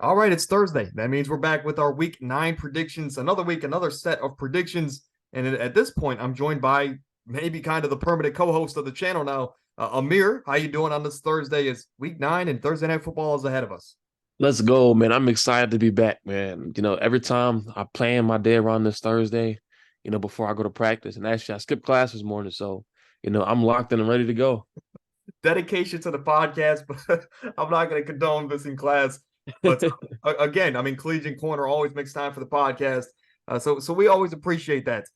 All right, it's Thursday. That means we're back with our week 9 predictions. Another week, another set of predictions. And at this point, I'm joined by maybe kind of the permanent co-host of the channel now, Amir. How you doing on this Thursday? Is week 9 and Thursday Night Football is ahead of us. Let's go, man. I'm excited to be back, man. Every time I plan my day around this Thursday, before I go to practice. And actually, I skipped class this morning. So, I'm locked in and ready to go. Dedication to the podcast, but I'm not going to condone missing class. But again, I mean, Collegiate Corner always makes time for the podcast. So we always appreciate that.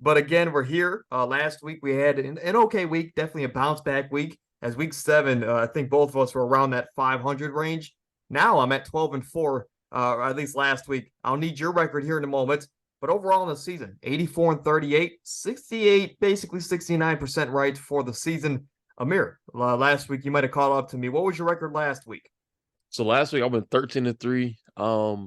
But again, we're here. Last week we had an okay week, definitely a bounce back week. As week 7, I think both of us were around that 500 range. Now I'm at 12-4, at least last week. I'll need your record here in a moment. But overall in the season, 84-38, 68, basically 69% right for the season. Amir, last week you might have caught up to me. What was your record last week? So last week I went 13-3. The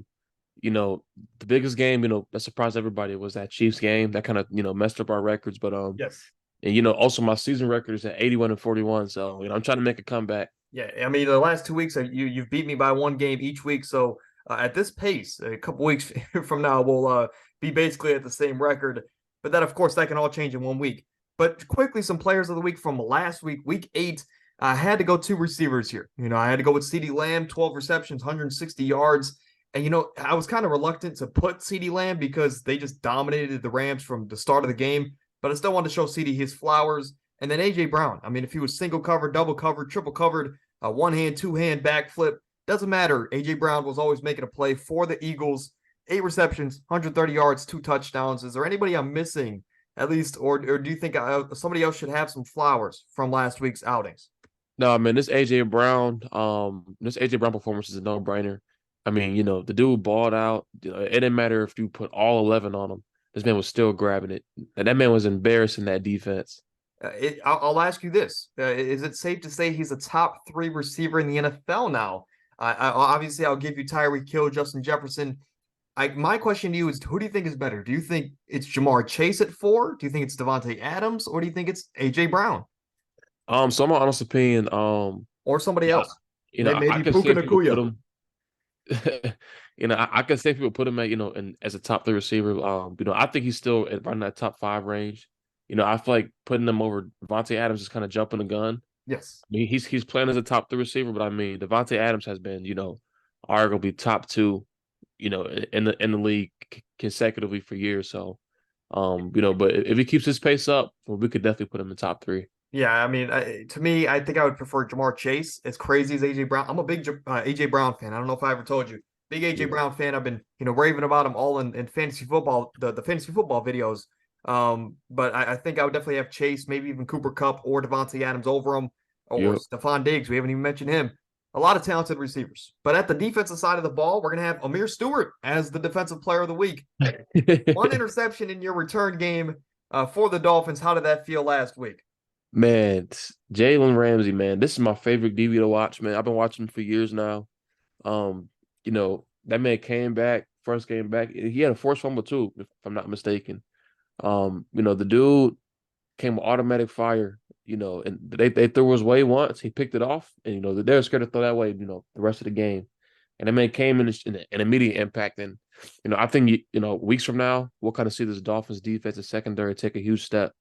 biggest game, that surprised everybody was that Chiefs game. That kind of, messed up our records. But Yes. and also my season record is at 81-41. So, I'm trying to make a comeback. Yeah, I mean the last 2 weeks you've beat me by one game each week. So at this pace, a couple weeks from now we'll be basically at the same record. But that of course that can all change in one week. But quickly, some players of the week from last week, week 8. I had to go two receivers here. I had to go with CeeDee Lamb, 12 receptions, 160 yards. And I was kind of reluctant to put CeeDee Lamb because they just dominated the Rams from the start of the game. But I still wanted to show CeeDee his flowers. And then AJ Brown. I mean, if he was single covered, double covered, triple covered, one hand, two hand backflip, doesn't matter. AJ Brown was always making a play for the Eagles. 8 receptions, 130 yards, 2 touchdowns. Is there anybody I'm missing, at least, or do you think somebody else should have some flowers from last week's outings? No, man, this AJ Brown performance is a no-brainer. I mean, the dude balled out. It didn't matter if you put all 11 on him. This man was still grabbing it. And that man was embarrassing that defense. I'll ask you this: is it safe to say he's a top 3 receiver in the NFL now? Obviously, I'll give you Tyreek Hill, Justin Jefferson. My question to you is: who do you think is better? Do you think it's Jamar Chase at 4? Do you think it's Devontae Adams, or do you think it's AJ Brown So my honest opinion, or somebody yeah, else? I Maybe can Puka say people put Nakuya. him, I can say people put him at, as a top 3 receiver. I think he's still around that top 5 range. I feel like putting him over Devontae Adams is kind of jumping the gun. Yes. I mean, he's playing as a top 3 receiver, but I mean, Devontae Adams has been, arguably top 2, in the league consecutively for years. So, but if he keeps his pace up, well, we could definitely put him in top 3. Yeah, I mean, to me, I think I would prefer Jamar Chase. As crazy as AJ Brown, I'm a big AJ Brown fan. I don't know if I ever told you, big AJ Yeah. Brown fan. I've been raving about him all in fantasy football, the fantasy football videos. But I think I would definitely have Chase, maybe even Cooper Kupp or Devontae Adams over him, or Yep. Stephon Diggs. We haven't even mentioned him. A lot of talented receivers. But at the defensive side of the ball, we're gonna have Amir Stewart as the defensive player of the week. One interception in your return game for the Dolphins. How did that feel last week? Man, Jalen Ramsey, man, this is my favorite DB to watch, man. I've been watching him for years now. That man came back, first game back. He had a forced fumble too, if I'm not mistaken. The dude came with automatic fire, and they threw his way once. He picked it off, and they were scared to throw that way, the rest of the game. And that man came in an immediate impact. And I think weeks from now we'll kind of see this Dolphins defense and secondary take a huge step.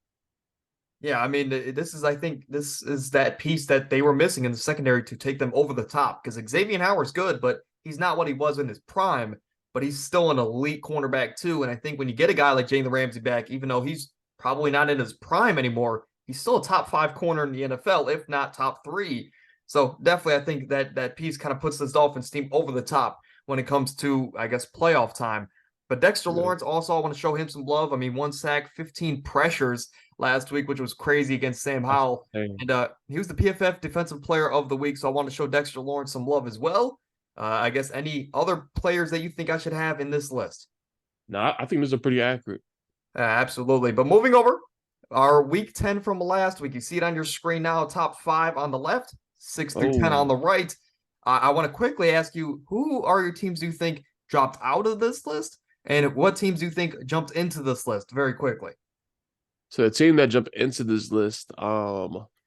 Yeah, I mean, I think this is that piece that they were missing in the secondary to take them over the top because Xavier Howard's good, but he's not what he was in his prime, but he's still an elite cornerback too. And I think when you get a guy like Jalen Ramsey back, even though he's probably not in his prime anymore, he's still a top 5 corner in the NFL, if not top 3. So definitely, I think that piece kind of puts this Dolphins team over the top when it comes to, I guess, playoff time. But Dexter Yeah. Lawrence also, I want to show him some love. I mean, 1 sack, 15 pressures last week, which was crazy against Sam That's Howell. insane. And he was the PFF Defensive Player of the Week. So I want to show Dexter Lawrence some love as well. I guess any other players that you think I should have in this list? No, I think this is pretty accurate. Absolutely. But moving over, our week 10 from last week. You see it on your screen now, top 5 on the left, 6 through 10 on Oh, the right. I want to quickly ask you, who are your teams you think dropped out of this list? And what teams do you think jumped into this list very quickly? so the team that jumped into this list,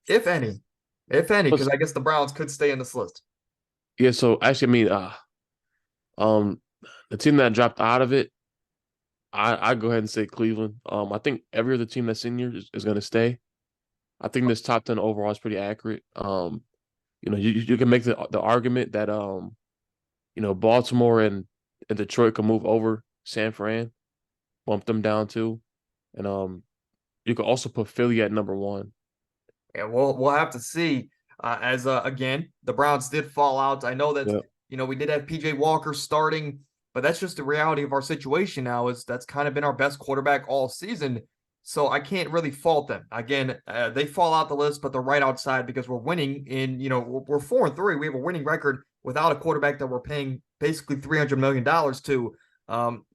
If any. If any, because was I guess the Browns could stay in this list. yeah. So actually, I mean, Um, the team that dropped out of it, I go ahead and say Cleveland. I think every other team that's in here is going to stay. I think this top 10 overall is pretty accurate. You can make the argument that Baltimore and Detroit can move over San Fran, bump them down too, and you could also put Philly at number one. Yeah, we'll have to see. As again, the Browns did fall out. I know that Yeah, we did have PJ Walker starting, but that's just the reality of our situation now. Is that's kind of been our best quarterback all season, so I can't really fault them. Again, they fall out the list, but they're right outside because we're winning. We're 4-3. We have a winning record without a quarterback that we're paying basically $300 million to.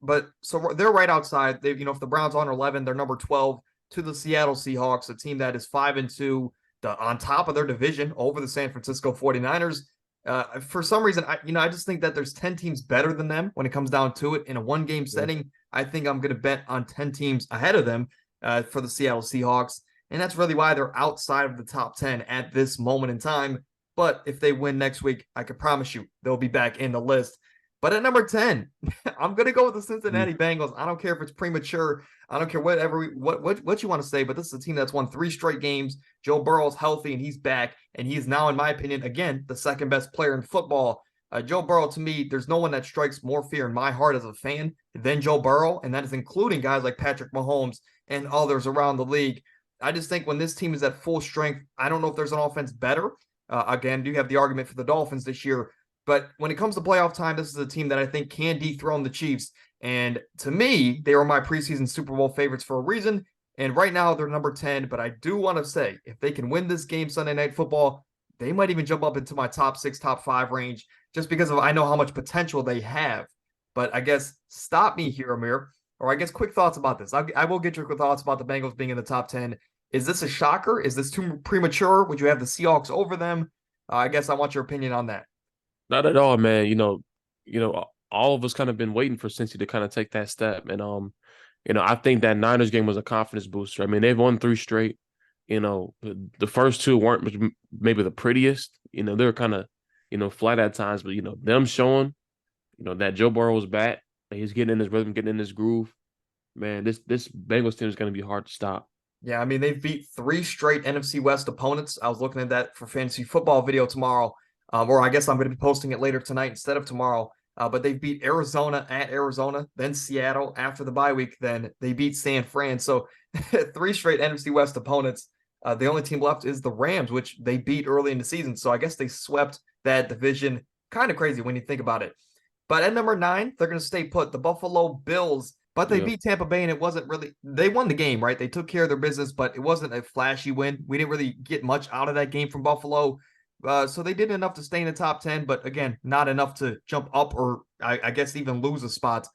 But so they're right outside. If the Browns are on 11, they're number 12 to the Seattle Seahawks, a team that is 5-2, on top of their division over the San Francisco 49ers. For some reason, I just think that there's 10 teams better than them when it comes down to it in a one-game yeah. setting. I think I'm going to bet on 10 teams ahead of them for the Seattle Seahawks, and that's really why they're outside of the top 10 at this moment in time. But if they win next week, I can promise you they'll be back in the list. But at number 10, I'm going to go with the Mm. Cincinnati Bengals. I don't care if it's premature. I don't care what you want to say, but this is a team that's won 3 straight games. Joe Burrow's healthy and he's back, and he's now, in my opinion, again, the second best player in football. Joe Burrow, to me, there's no one that strikes more fear in my heart as a fan than Joe Burrow, and that is including guys like Patrick Mahomes and others around the league. I just think when this team is at full strength, I don't know if there's an offense better. Again, do you have the argument for the Dolphins this year? But when it comes to playoff time, this is a team that I think can dethrone the Chiefs. And to me, they were my preseason Super Bowl favorites for a reason. And right now, they're number 10. But I do want to say, if they can win this game Sunday Night Football, they might even jump up into my top 6, top 5 range just because I know how much potential they have. But I guess stop me here, Amir. Or I guess quick thoughts about this. I will get your quick thoughts about the Bengals being in the top 10. Is this a shocker? Is this too premature? Would you have the Seahawks over them? I guess I want your opinion on that. Not at all, man. All of us kind of been waiting for Cincy to kind of take that step, and I think that Niners game was a confidence booster. I mean, they've won 3 straight. The first 2 weren't maybe the prettiest. They were kind of flat at times, but them showing that Joe Burrow was back, that he's getting in his rhythm, getting in his groove. Man, this Bengals team is going to be hard to stop. Yeah, I mean, they've beat 3 straight NFC West opponents. I was looking at that for fantasy football video tomorrow, or I guess I'm going to be posting it later tonight instead of tomorrow. But they beat Arizona at Arizona, then Seattle after the bye week, then they beat San Fran. So 3 straight NFC West opponents. The only team left is the Rams, which they beat early in the season. So I guess they swept that division. Kind of crazy when you think about it. But at number 9, they're going to stay put. The Buffalo Bills, but they Yeah, beat Tampa Bay, and it wasn't really. They won the game, right? They took care of their business, but it wasn't a flashy win. We didn't really get much out of that game from Buffalo. So they did enough to stay in the top 10, but again, not enough to jump up or I guess even lose a spot.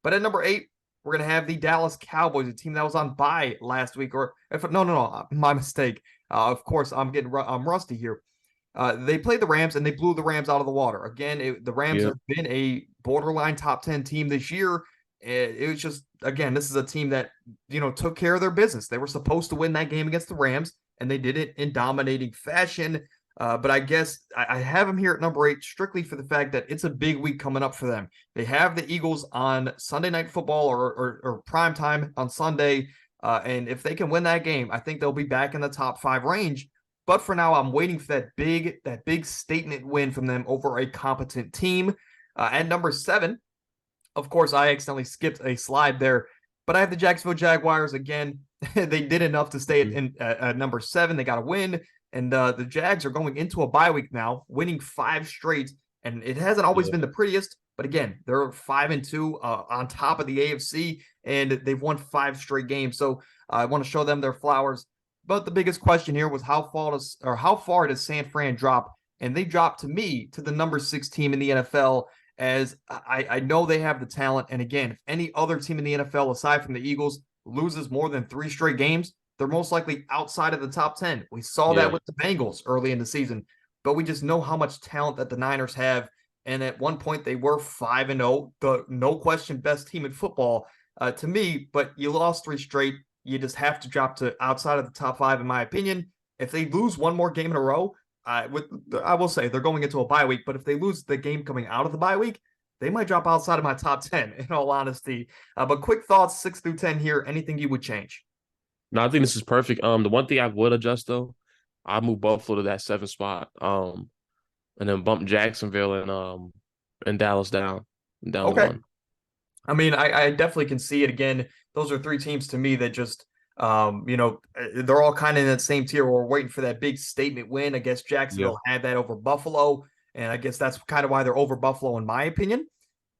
But at number 8, we're going to have the Dallas Cowboys, a team that was on bye last week. Or if no, my mistake. Of course, I'm rusty here. They played the Rams and they blew the Rams out of the water. Again, the Rams yeah, have been a borderline top 10 team this year. It was just, again, this is a team that, took care of their business. They were supposed to win that game against the Rams, and they did it in dominating fashion. But I guess I have them here at number 8 strictly for the fact that it's a big week coming up for them. They have the Eagles on Sunday Night Football or prime time on Sunday. And if they can win that game, I think they'll be back in the top 5 range. But for now, I'm waiting for that big statement win from them over a competent team. At number 7, of course, I accidentally skipped a slide there, but I have the Jacksonville Jaguars again. They did enough to stay mhm, at number 7. They got a win, and the Jags are going into a bye week now, winning 5 straight, and it hasn't always yeah. been the prettiest. But again, they're 5-2 on top of the AFC, and they've won 5 straight games. So I want to show them their flowers. But the biggest question here was how far does San Fran drop? And they dropped to me to the number 6 team in the NFL. As I know they have the talent. And again, if any other team in the NFL aside from the Eagles loses more than 3 straight games, they're most likely outside of the top 10. We saw that Yeah. with the Bengals early in the season, but we just know how much talent that the Niners have. And at one point, they were 5-0, the no question best team in football to me. But you lost 3 straight. You just have to drop to outside of the top 5, in my opinion. If they lose one more game in a row, I will say they're going into a bye week. But if they lose the game coming out of the bye week, they might drop outside of my top 10, in all honesty. But quick thoughts, 6 through 10 here. Anything you would change? No, I think this is perfect. The one thing I would adjust though, I move Buffalo to that 7th spot. And then bump Jacksonville and Dallas down to Okay. 1. I mean, I definitely can see it again. Those are three teams to me that just, they're all kind of in that same tier. We're waiting for that big statement win. I guess Yeah. Jacksonville had that over Buffalo, and I guess that's kind of why they're over Buffalo, in my opinion.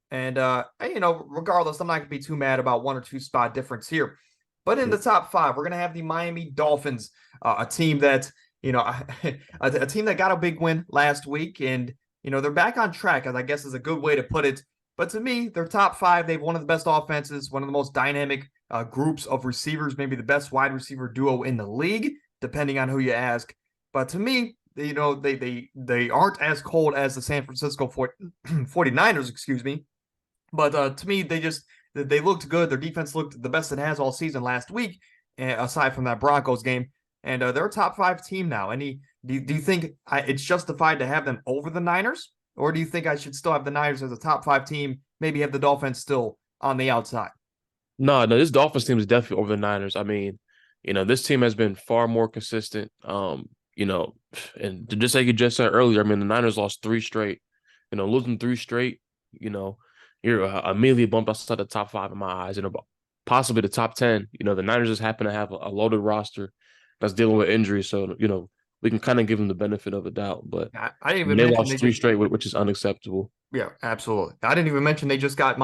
And regardless, I'm not gonna be too mad about 1 or 2 spot difference here. But in the Yep. top 5, we're gonna have the Miami Dolphins, a team that a team that got a big win last week, and they're back on track, as I guess is a good way to put it. But to me, they're top 5. They've one of the best offenses, one of the most dynamic groups of receivers, maybe the best wide receiver duo in the league, depending on who you ask. But to me, they aren't as cold as the San Francisco 49ers, excuse me. But to me, they looked good. Their defense looked the best it has all season last week, aside from that Broncos game. And they're a top 5 team now. Do you think it's justified to have them over the Niners? Or do you think I should still have the Niners as a top 5 team, maybe have the Dolphins still on the outside? No, this Dolphins team is definitely over the Niners. I mean, this team has been far more consistent. And just like you just said earlier, I mean, the Niners lost 3 straight. Losing 3 straight, you're immediately bumped outside the top 5 in my eyes, and possibly the top 10. The Niners just happen to have a loaded roster that's dealing with injuries, so we can kind of give them the benefit of a doubt. But I didn't even they mention lost 3 straight, which is unacceptable. yeah, absolutely. I didn't even mention they just got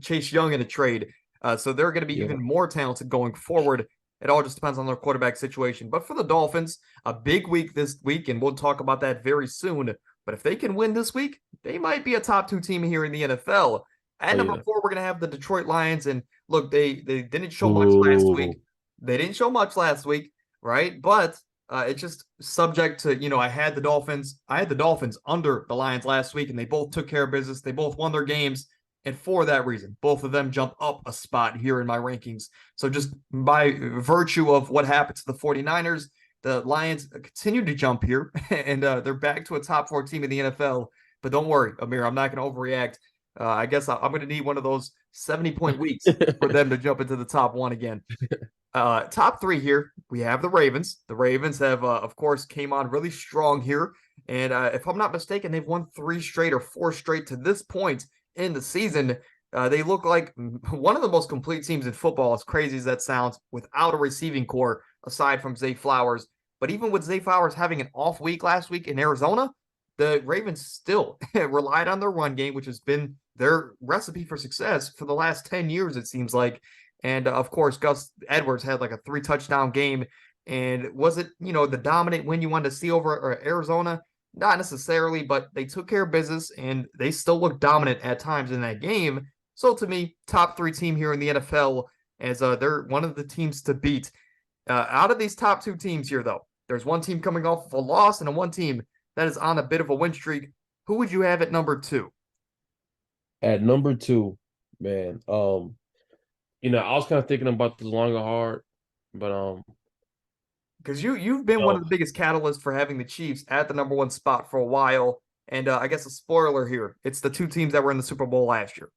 Chase Young in a trade. So they're going to be Yeah. even more talented going forward. It all just depends on their quarterback situation. But for the Dolphins, a big week this week, and we'll talk about that very soon. But if they can win this week, they might be a top 2 team here in the NFL. At Oh number yeah. 4, we're going to have the Detroit Lions. And look, they didn't show much last Ooh. week. They didn't show much last week, right? But it's just subject to, I had the Dolphins. I had the Dolphins under the Lions last week, and they both took care of business. They both won their games. And for that reason, both of them jump up a spot here in my rankings. So just by virtue of what happened to the 49ers, the Lions continue to jump here, and they're back to a top 4 team in the NFL. But don't worry, Amir, I'm not going to overreact. I guess I'm going to need one of those 70-point weeks for them to jump into the top 1 again. Top 3 here, we have the Ravens. The Ravens have, of course, came on really strong here. And if I'm not mistaken, they've won 3 straight or 4 straight to this point in the season. They look like one of the most complete teams in football, as crazy as that sounds, without a receiving core aside from Zay Flowers. But even with Zay Flowers having an off week last week in Arizona, the Ravens still relied on their run game, which has been their recipe for success for the last 10 years, it seems like. And of course, Gus Edwards had like a 3-touchdown game. And was it, the dominant win you wanted to see over Arizona? Not necessarily, but they took care of business and they still look dominant at times in that game. So to me, top 3 team here in the NFL, as they're one of the teams to beat. Out of these top 2 teams here, though, there's one team coming off of a loss and one team that is on a bit of a win streak. Who would you have at number 2? At number 2, man, I was kind of thinking about this long and hard, but Because you've been one of the biggest catalysts for having the Chiefs at the number 1 spot for a while. And I guess a spoiler here, it's the 2 teams that were in the Super Bowl last year.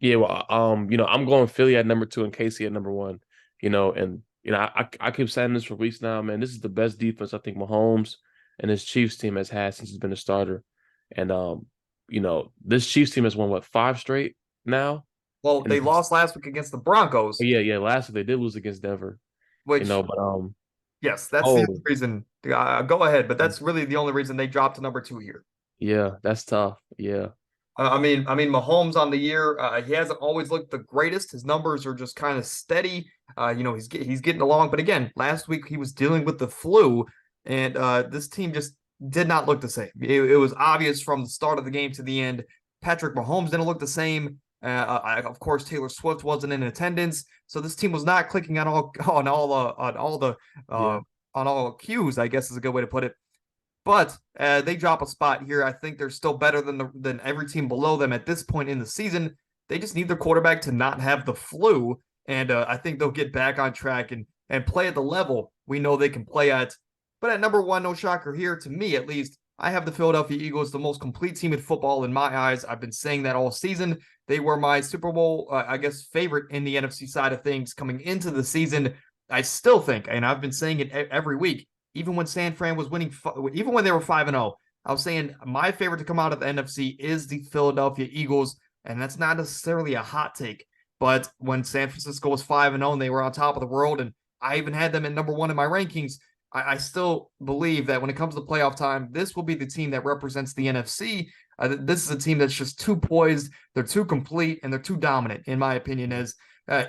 yeah, well, I'm going Philly at number 2 and KC at number 1. I keep saying this for weeks now, man. This is the best defense I think Mahomes and his Chiefs team has had since he's been a starter. And this Chiefs team has won what 5 straight now. Well, And they lost last week against the Broncos, yeah. Last week they did lose against Denver. which, But yes, that's the oh only reason. Go ahead, but that's really the only reason they dropped to number 2 here. yeah, that's tough. Yeah. I mean, Mahomes on the year, he hasn't always looked the greatest. His numbers are just kind of steady. He's getting along, but again, last week he was dealing with the flu, and this team just did not look the same. It was obvious from the start of the game to the end. Patrick Mahomes didn't look the same. Of course, Taylor Swift wasn't in attendance, so this team was not clicking on all cues, I guess is a good way to put it. But they drop a spot here. I think they're still better than every team below them at this point in the season. They just need their quarterback to not have the flu, and I think they'll get back on track and play at the level we know they can play at. But at number 1, no shocker here, to me at least, I have the Philadelphia Eagles, the most complete team in football in my eyes. I've been saying that all season. They were my Super Bowl, I guess, favorite in the NFC side of things coming into the season. I still think, and I've been saying it every week, even when San Fran was winning, even when they were 5-0, I was saying my favorite to come out of the NFC is the Philadelphia Eagles, and that's not necessarily a hot take. But when San Francisco was 5-0 and they were on top of the world, and I even had them at number one in my rankings, I still believe that when it comes to playoff time, this will be the team that represents the NFC. This is a team that's just too poised, they're too complete, and they're too dominant, in my opinion. As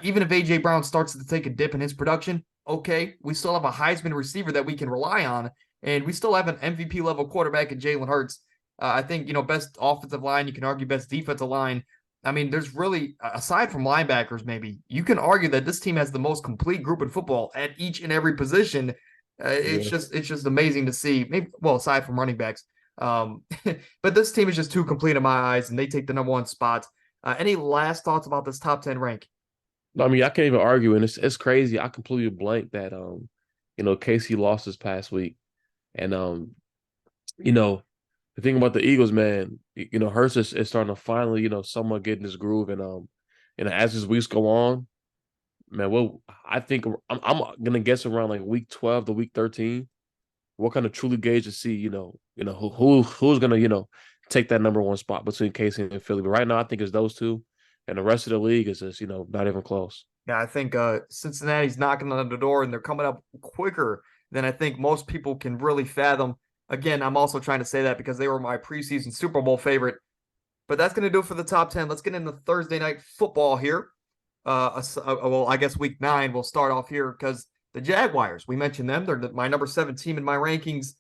even if AJ Brown starts to take a dip in his production, okay, we still have a Heisman receiver that we can rely on, and we still have an MVP level quarterback in Jalen Hurts. I think, best offensive line, you can argue best defensive line. I mean, there's really, aside from linebackers, maybe, you can argue that this team has the most complete group in football at each and every position. Yeah. It's just amazing to see. Maybe, well, aside from running backs, but this team is just too complete in my eyes, and they take the number one spot. Any last thoughts about this top 10 rank? I mean, I can't even argue, and it's crazy. I completely blanked that Casey lost this past week, and you know, the thing about the Eagles, man, Hurts is starting to finally, somewhat get in his groove, and as his weeks go on, man, well, I think I'm gonna guess around like week 12 to week 13, what kind of truly gauge to see, who's gonna, take that number one spot between Casey and Philly. But right now, I think it's those two, and the rest of the league is just, not even close. Yeah, I think Cincinnati's knocking on the door, and they're coming up quicker than I think most people can really fathom. Again, I'm also trying to say that because they were my preseason Super Bowl favorite. But that's going to do it for the top 10. Let's get into Thursday night football here. Well, I guess week 9 we'll start off here because the Jaguars, we mentioned them. They're my number 7 team in my rankings.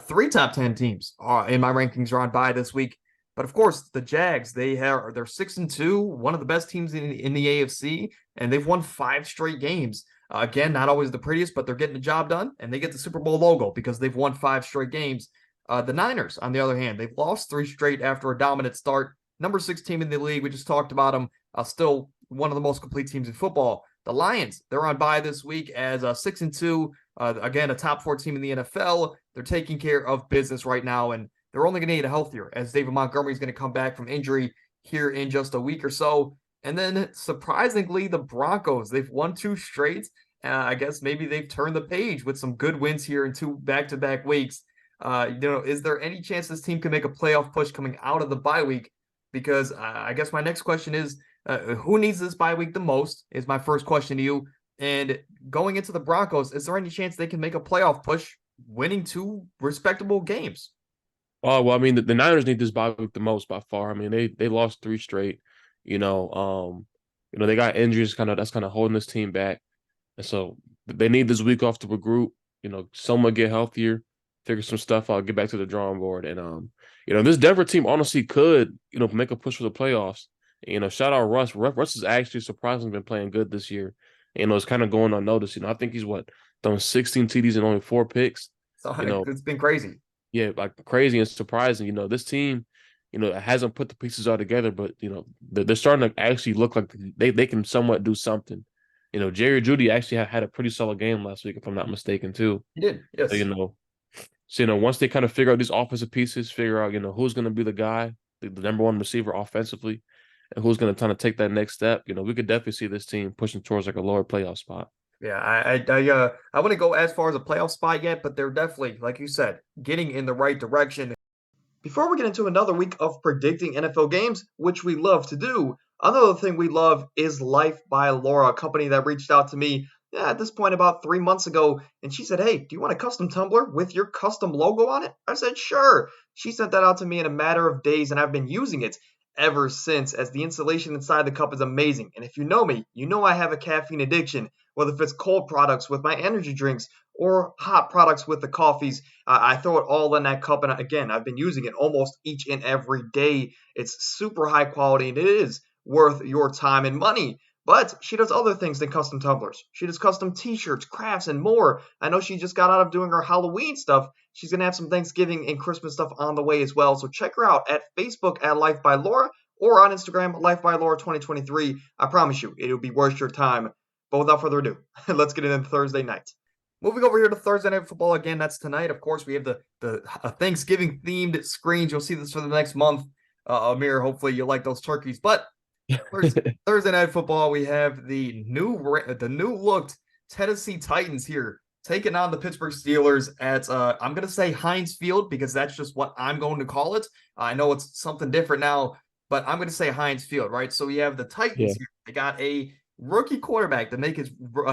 3 top 10 teams in my rankings are on bye this week. But of course, the Jags, they're 6-2, one of the best teams in the AFC, and they've won 5 straight games. Again, not always the prettiest, but they're getting the job done, and they get the Super Bowl logo because they've won 5 straight games. The Niners, on the other hand, they've lost 3 straight after a dominant start. Number 6 team in the league. We just talked about them. Still one of the most complete teams in football. The Lions, they're on bye this week as 6-2. Again, a top 4 team in the NFL. They're taking care of business right now, and they're only going to get healthier as David Montgomery is going to come back from injury here in just a week or so. And then surprisingly, the Broncos, they've won 2 straight. I guess maybe they've turned the page with some good wins here in 2 back-to-back weeks. Is there any chance this team can make a playoff push coming out of the bye week? Because I guess my next question is, who needs this bye week the most is my first question to you. And going into the Broncos, is there any chance they can make a playoff push winning 2 respectable games? Oh, well, I mean, the Niners need this bye week the most by far. I mean, they lost 3 straight. They got injuries that's kind of holding this team back. And so they need this week off to regroup, somewhat get healthier, figure some stuff out, get back to the drawing board. And this Denver team honestly could, make a push for the playoffs. Shout out Russ. Russ has actually surprisingly been playing good this year. It's kind of going unnoticed. I think he's done 16 TDs and only 4 picks. So it's been crazy. Yeah, like crazy and surprising. This team, hasn't put the pieces all together, but they're starting to actually look like they can somewhat do something. Jerry Jeudy actually had a pretty solid game last week, if I'm not mistaken, too. He did, yes. So once they kind of figure out these offensive pieces, figure out who's going to be the guy, the number one receiver offensively, and who's going to kind of take that next step, we could definitely see this team pushing towards like a lower playoff spot. Yeah, I wouldn't go as far as a playoff spot yet, but they're definitely, like you said, getting in the right direction. Before we get into another week of predicting NFL games, which we love to do, another thing we love is Life by Laura, a company that reached out to me at this point about 3 months ago, and she said, "Hey, do you want a custom tumbler with your custom logo on it?" I said, "Sure." She sent that out to me in a matter of days, and I've been using it ever since, as the insulation inside the cup is amazing. And if you know me, you know I have a caffeine addiction, whether it's cold products with my energy drinks or hot products with the coffees. I throw it all in that cup, and again, I've been using it almost each and every day. It's super high quality, and it is worth your time and money. But she does other things than custom tumblers. She does custom t-shirts, crafts, and more. I know she just got out of doing her Halloween stuff. She's going to have some Thanksgiving and Christmas stuff on the way as well. So check her out at Facebook at Life by Laura or on Instagram, Life by Laura 2023. I promise you, it'll be worth your time. But without further ado, let's get into Thursday night. Moving over here to Thursday Night Football again, that's tonight. Of course, we have the Thanksgiving themed screens. You'll see this for the next month. Amir, hopefully you like those turkeys. But Thursday Night Football, we have the new looked Tennessee Titans here taking on the Pittsburgh Steelers at I'm gonna say Heinz Field because that's just what I'm going to call it. I know it's something different now, but I'm gonna say Heinz Field, right? So we have the Titans here. They got a rookie quarterback to make his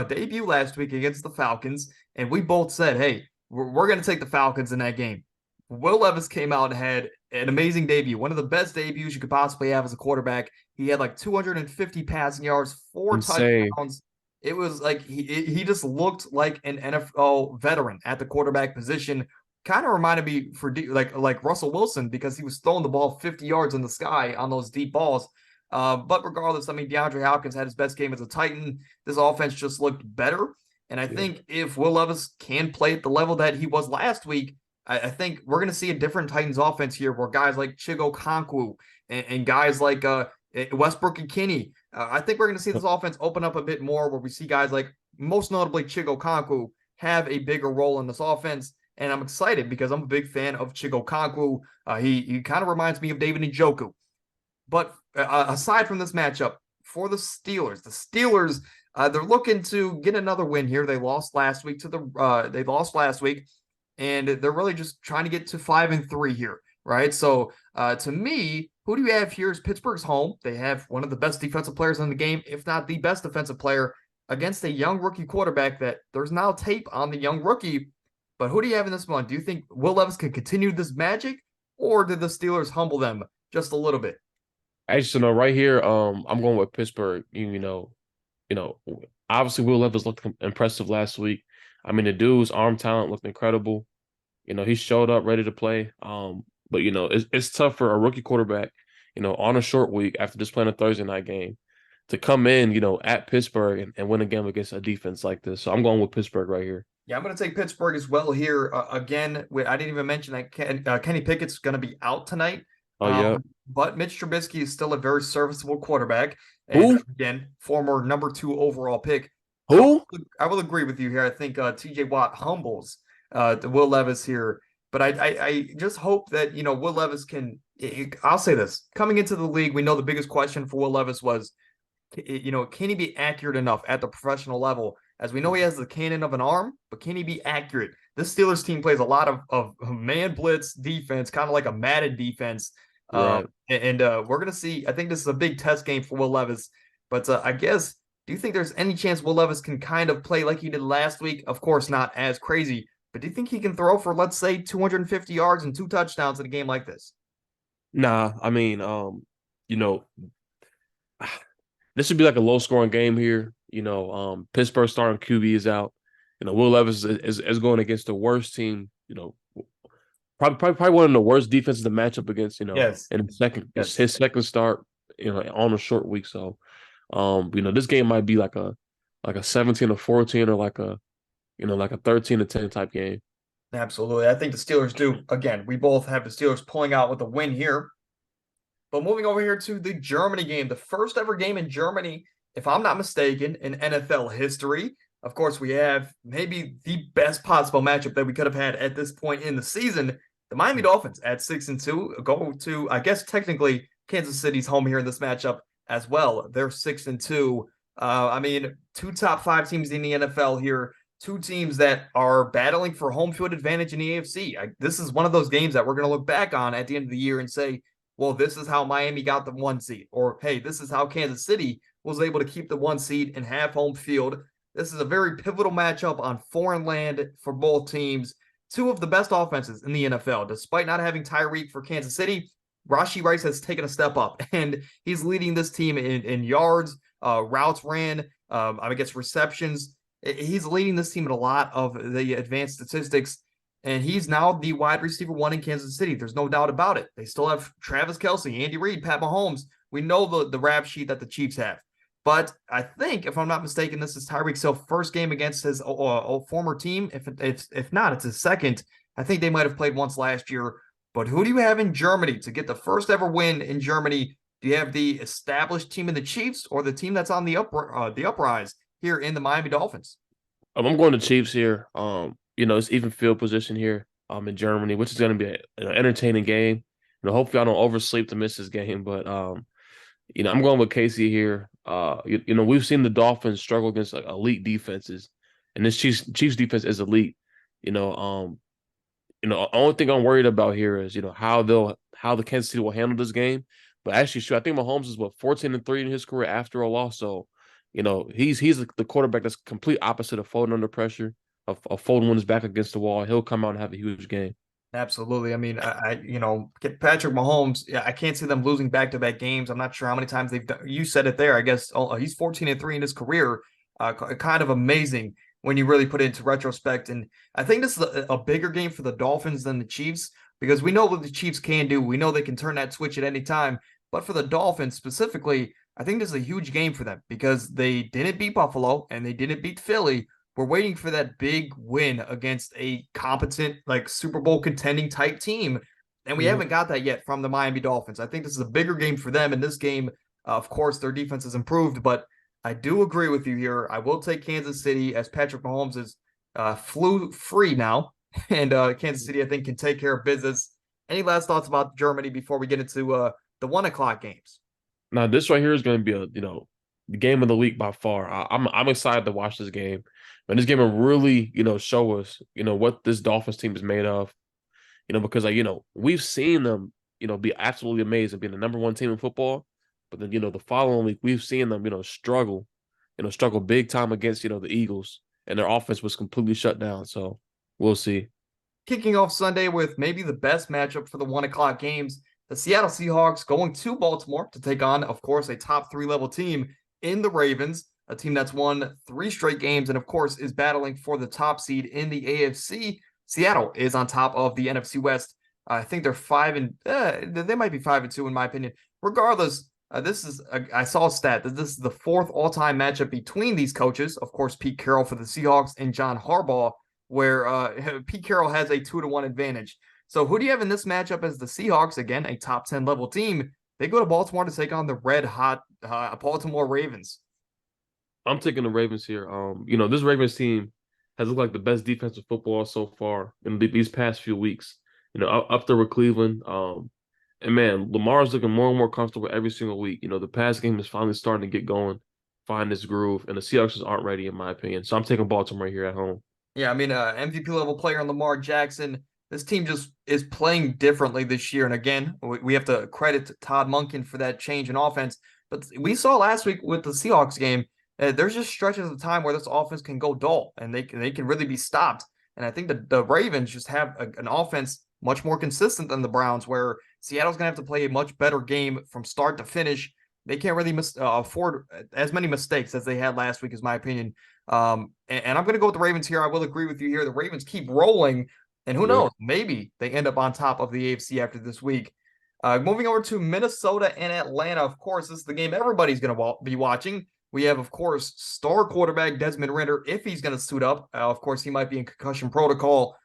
debut last week against the Falcons, and we both said, "Hey, we're going to take the Falcons in that game." Will Levis came out and had an amazing debut, one of the best debuts you could possibly have as a quarterback. He had like 250 passing yards, 4 Insane. touchdowns. It was like he just looked like an NFL veteran at the quarterback position. Kind of reminded me for like Russell Wilson because he was throwing the ball 50 yards in the sky on those deep balls. But regardless, I mean, DeAndre Hopkins had his best game as a Titan. This offense just looked better. And I think if Will Levis can play at the level that he was last week, I think we're going to see a different Titans offense here where guys like Chigo Konkwu and guys like Westbrook and Kinney, I think we're going to see this offense open up a bit more where we see guys like most notably Chigo Konkwu have a bigger role in this offense. And I'm excited because I'm a big fan of Chigo Konkwu. He kind of reminds me of David Njoku. But aside from this matchup, for the Steelers, they're looking to get another win here. They lost last week and they're really just trying to get to 5-3 here, right? So to me, who do you have here is Pittsburgh's home. They have one of the best defensive players in the game, if not the best defensive player, against a young rookie quarterback that there's now tape on the young rookie. But who do you have in this one? Do you think Will Levis can continue this magic, or did the Steelers humble them just a little bit? Actually, no, right here, I'm going with Pittsburgh. Obviously Will Levis looked impressive last week. I mean, the dude's arm talent looked incredible. He showed up ready to play. But it's tough for a rookie quarterback, on a short week after just playing a Thursday night game to come in, at Pittsburgh and win a game against a defense like this. So I'm going with Pittsburgh right here. Yeah, I'm going to take Pittsburgh as well here. Again, I didn't even mention that Kenny Pickett's going to be out tonight. Oh, yeah. But Mitch Trubisky is still a very serviceable quarterback. Who? And again, former number 2 overall pick. Who? I will agree with you here. I think TJ Watt humbles Will Levis here. But I just hope that, Will Levis can – I'll say this. Coming into the league, we know the biggest question for Will Levis was, can he be accurate enough at the professional level? As we know, he has the cannon of an arm, but can he be accurate? This Steelers team plays a lot of man blitz defense, kind of like a Madden defense. Right. And we're going to see – I think this is a big test game for Will Levis. But I guess – do you think there's any chance Will Levis can kind of play like he did last week? Of course, not as crazy. But do you think he can throw for, let's say, 250 yards and 2 touchdowns in a game like this? Nah, I mean, this should be like a low-scoring game here. Pittsburgh starting QB is out. Will Levis is going against the worst team. Probably one of the worst defenses to match up against. Yes. In his second start. On a short week. So, this game might be like a 17-14 or like a 13-10 type game. Absolutely. I think the Steelers do. Again, we both have the Steelers pulling out with a win here. But moving over here to the Germany game, the first ever game in Germany, if I'm not mistaken, in NFL history. Of course, we have maybe the best possible matchup that we could have had at this point in the season. The Miami Dolphins at 6-2 go to, I guess, technically Kansas City's home here in this matchup as well. They're 6-2. I mean, 2 top 5 teams in the NFL here. 2 teams that are battling for home field advantage in the AFC. This is one of those games that we're going to look back on at the end of the year and say, well, this is how Miami got the 1 seed. Or, hey, this is how Kansas City was able to keep the 1 seed and have home field. This is a very pivotal matchup on foreign land for both teams. 2 of the best offenses in the NFL. Despite not having Tyreek for Kansas City, Rashee Rice has taken a step up, and he's leading this team in yards, routes ran, I guess receptions. He's leading this team in a lot of the advanced statistics, and he's now the wide receiver 1 in Kansas City. There's no doubt about it. They still have Travis Kelce, Andy Reid, Pat Mahomes. We know the rap sheet that the Chiefs have. But I think, if I'm not mistaken, this is Tyreek Hill's first game against his former team. If not, it's his second. I think they might have played once last year. But who do you have in Germany to get the first ever win in Germany? Do you have the established team in the Chiefs or the team that's on the uprise here in the Miami Dolphins? I'm going to Chiefs here. It's even field position here. In Germany, which is going to be an entertaining game. Hopefully I don't oversleep to miss this game, but I'm going with Casey here. We've seen the Dolphins struggle against like elite defenses, and this Chiefs defense is elite. You know, um, the only thing I'm worried about here is how the Kansas City will handle this game. But actually, sure, I think Mahomes is 14-3 in his career after a loss. So, he's the quarterback that's complete opposite of folding under pressure, of folding when he's back against the wall. He'll come out and have a huge game. Absolutely. I mean, get Patrick Mahomes. Yeah, I can't see them losing back-to-back games. I'm not sure how many times they've done. You said it there. I guess he's 14-3 in his career. Kind of amazing when you really put it into retrospect. And I think this is a bigger game for the Dolphins than the Chiefs because we know what the Chiefs can do. We know they can turn that switch at any time. But for the Dolphins specifically, I think this is a huge game for them because they didn't beat Buffalo and they didn't beat Philly. We're waiting for that big win against a competent, like Super Bowl contending type team. And we haven't got that yet from the Miami Dolphins. I think this is a bigger game for them. In this game, of course, their defense has improved, but I do agree with you here. I will take Kansas City as Patrick Mahomes is flu free now. And Kansas City, I think, can take care of business. Any last thoughts about Germany before we get into the 1 o'clock games? Now, this right here is going to be the game of the week by far. I'm excited to watch this game. And this game will really, show us, what this Dolphins team is made of. Because we've seen them, be absolutely amazing, being the number one team in football. But then, the following week, we've seen them, struggle big time against, the Eagles. And their offense was completely shut down. So we'll see. Kicking off Sunday with maybe the best matchup for the 1 o'clock games. The Seattle Seahawks going to Baltimore to take on, of course, a top 3 level team in the Ravens, a team that's won 3 straight games and, of course, is battling for the top seed in the AFC. Seattle is on top of the NFC West. I think they're they might be 5-2 in my opinion. Regardless, I saw a stat that this is the 4th all-time matchup between these coaches. Of course, Pete Carroll for the Seahawks and John Harbaugh, where Pete Carroll has a 2-1 advantage. So who do you have in this matchup as the Seahawks? Again, a top 10 level team. They go to Baltimore to take on the red hot Baltimore Ravens. I'm taking the Ravens here. This Ravens team has looked like the best defensive football so far in these past few weeks. Up there with Cleveland. And man, Lamar's looking more and more comfortable every single week. The pass game is finally starting to get going, find this groove, and the Seahawks just aren't ready, in my opinion. So I'm taking Baltimore here at home. Yeah, I mean, MVP level player Lamar Jackson. This team just is playing differently this year. And again, we have to credit Todd Monken for that change in offense. But we saw last week with the Seahawks game, there's just stretches of time where this offense can go dull and they can really be stopped. And I think the Ravens just have an offense much more consistent than the Browns, where Seattle's going to have to play a much better game from start to finish. They can't really afford as many mistakes as they had last week, is my opinion. And I'm going to go with the Ravens here. I will agree with you here. The Ravens keep rolling. And who knows, maybe they end up on top of the AFC after this week. Moving over to Minnesota and Atlanta. Of course, this is the game everybody's going to be watching. We have, of course, star quarterback Desmond Ridder, if he's going to suit up. Of course, he might be in concussion protocol.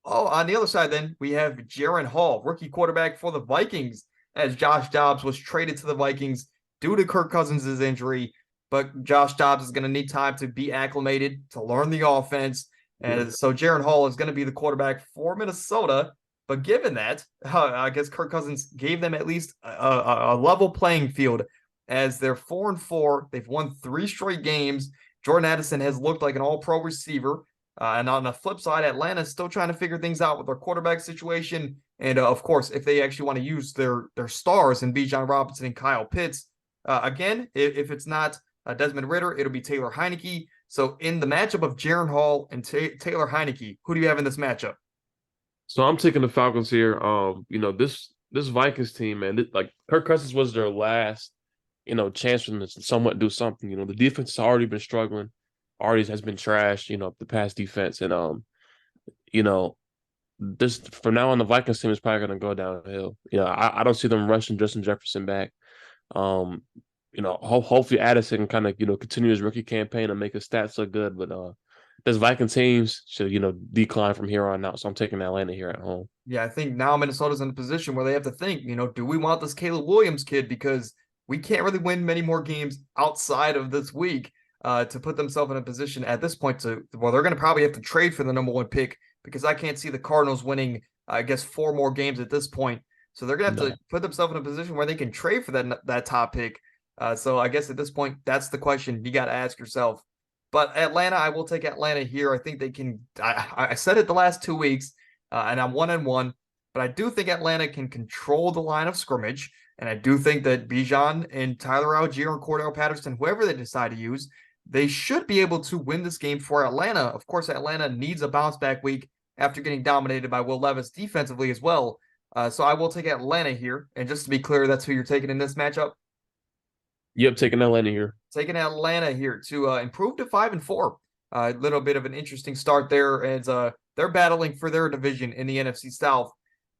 Oh, on the other side, then, we have Jaren Hall, rookie quarterback for the Vikings, as Josh Dobbs was traded to the Vikings due to Kirk Cousins' injury. But Josh Dobbs is going to need time to be acclimated, to learn the offense. And so Jaren Hall is going to be the quarterback for Minnesota. But given that, I guess Kirk Cousins gave them at least a level playing field, as they're 4-4. They've won 3 straight games. Jordan Addison has looked like an all-pro receiver. And on the flip side, Atlanta is still trying to figure things out with their quarterback situation. And, of course, if they actually want to use their stars in Bijan Robinson and Kyle Pitts. Again, if it's not Desmond Ridder, it'll be Taylor Heinicke. So in the matchup of Jaren Hall and Taylor Heinicke, who do you have in this matchup? So I'm taking the Falcons here. This Vikings team, man, like Kirk Cousins was their last, chance for them to somewhat do something. The defense has already been struggling, already has been trashed, the past defense. And this from now on, the Vikings team is probably going to go downhill. I don't see them rushing Justin Jefferson back. Hopefully Addison can kind of, continue his rookie campaign and make his stats look good. But this Viking teams should, decline from here on out. So I'm taking Atlanta here at home. Yeah, I think now Minnesota's in a position where they have to think, do we want this Caleb Williams kid? Because we can't really win many more games outside of this week. to put themselves in a position at this point well, they're going to probably have to trade for the number one pick because I can't see the Cardinals winning, I guess, 4 more games at this point. So they're going to have to No. put themselves in a position where they can trade for that top pick. So I guess at this point, that's the question you got to ask yourself. But Atlanta, I will take Atlanta here. I think they can. I said it the last 2 weeks, and I'm 1-1. But I do think Atlanta can control the line of scrimmage. And I do think that Bijan and Tyler Algier and Cordell Patterson, whoever they decide to use, they should be able to win this game for Atlanta. Of course, Atlanta needs a bounce back week after getting dominated by Will Levis defensively as well. So I will take Atlanta here. And just to be clear, that's who you're taking in this matchup. Yep, taking Atlanta here. Taking Atlanta here to improve to 5-4. A little bit of an interesting start there as they're battling for their division in the NFC South.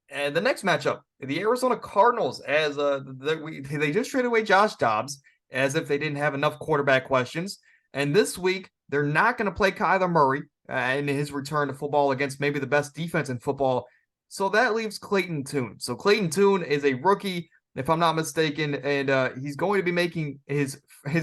And the next matchup, the Arizona Cardinals, as they just traded away Josh Dobbs as if they didn't have enough quarterback questions. And this week, they're not going to play Kyler Murray in his return to football against maybe the best defense in football. So that leaves Clayton Tune. So Clayton Tune is a rookie, if I'm not mistaken, and he's going to be making his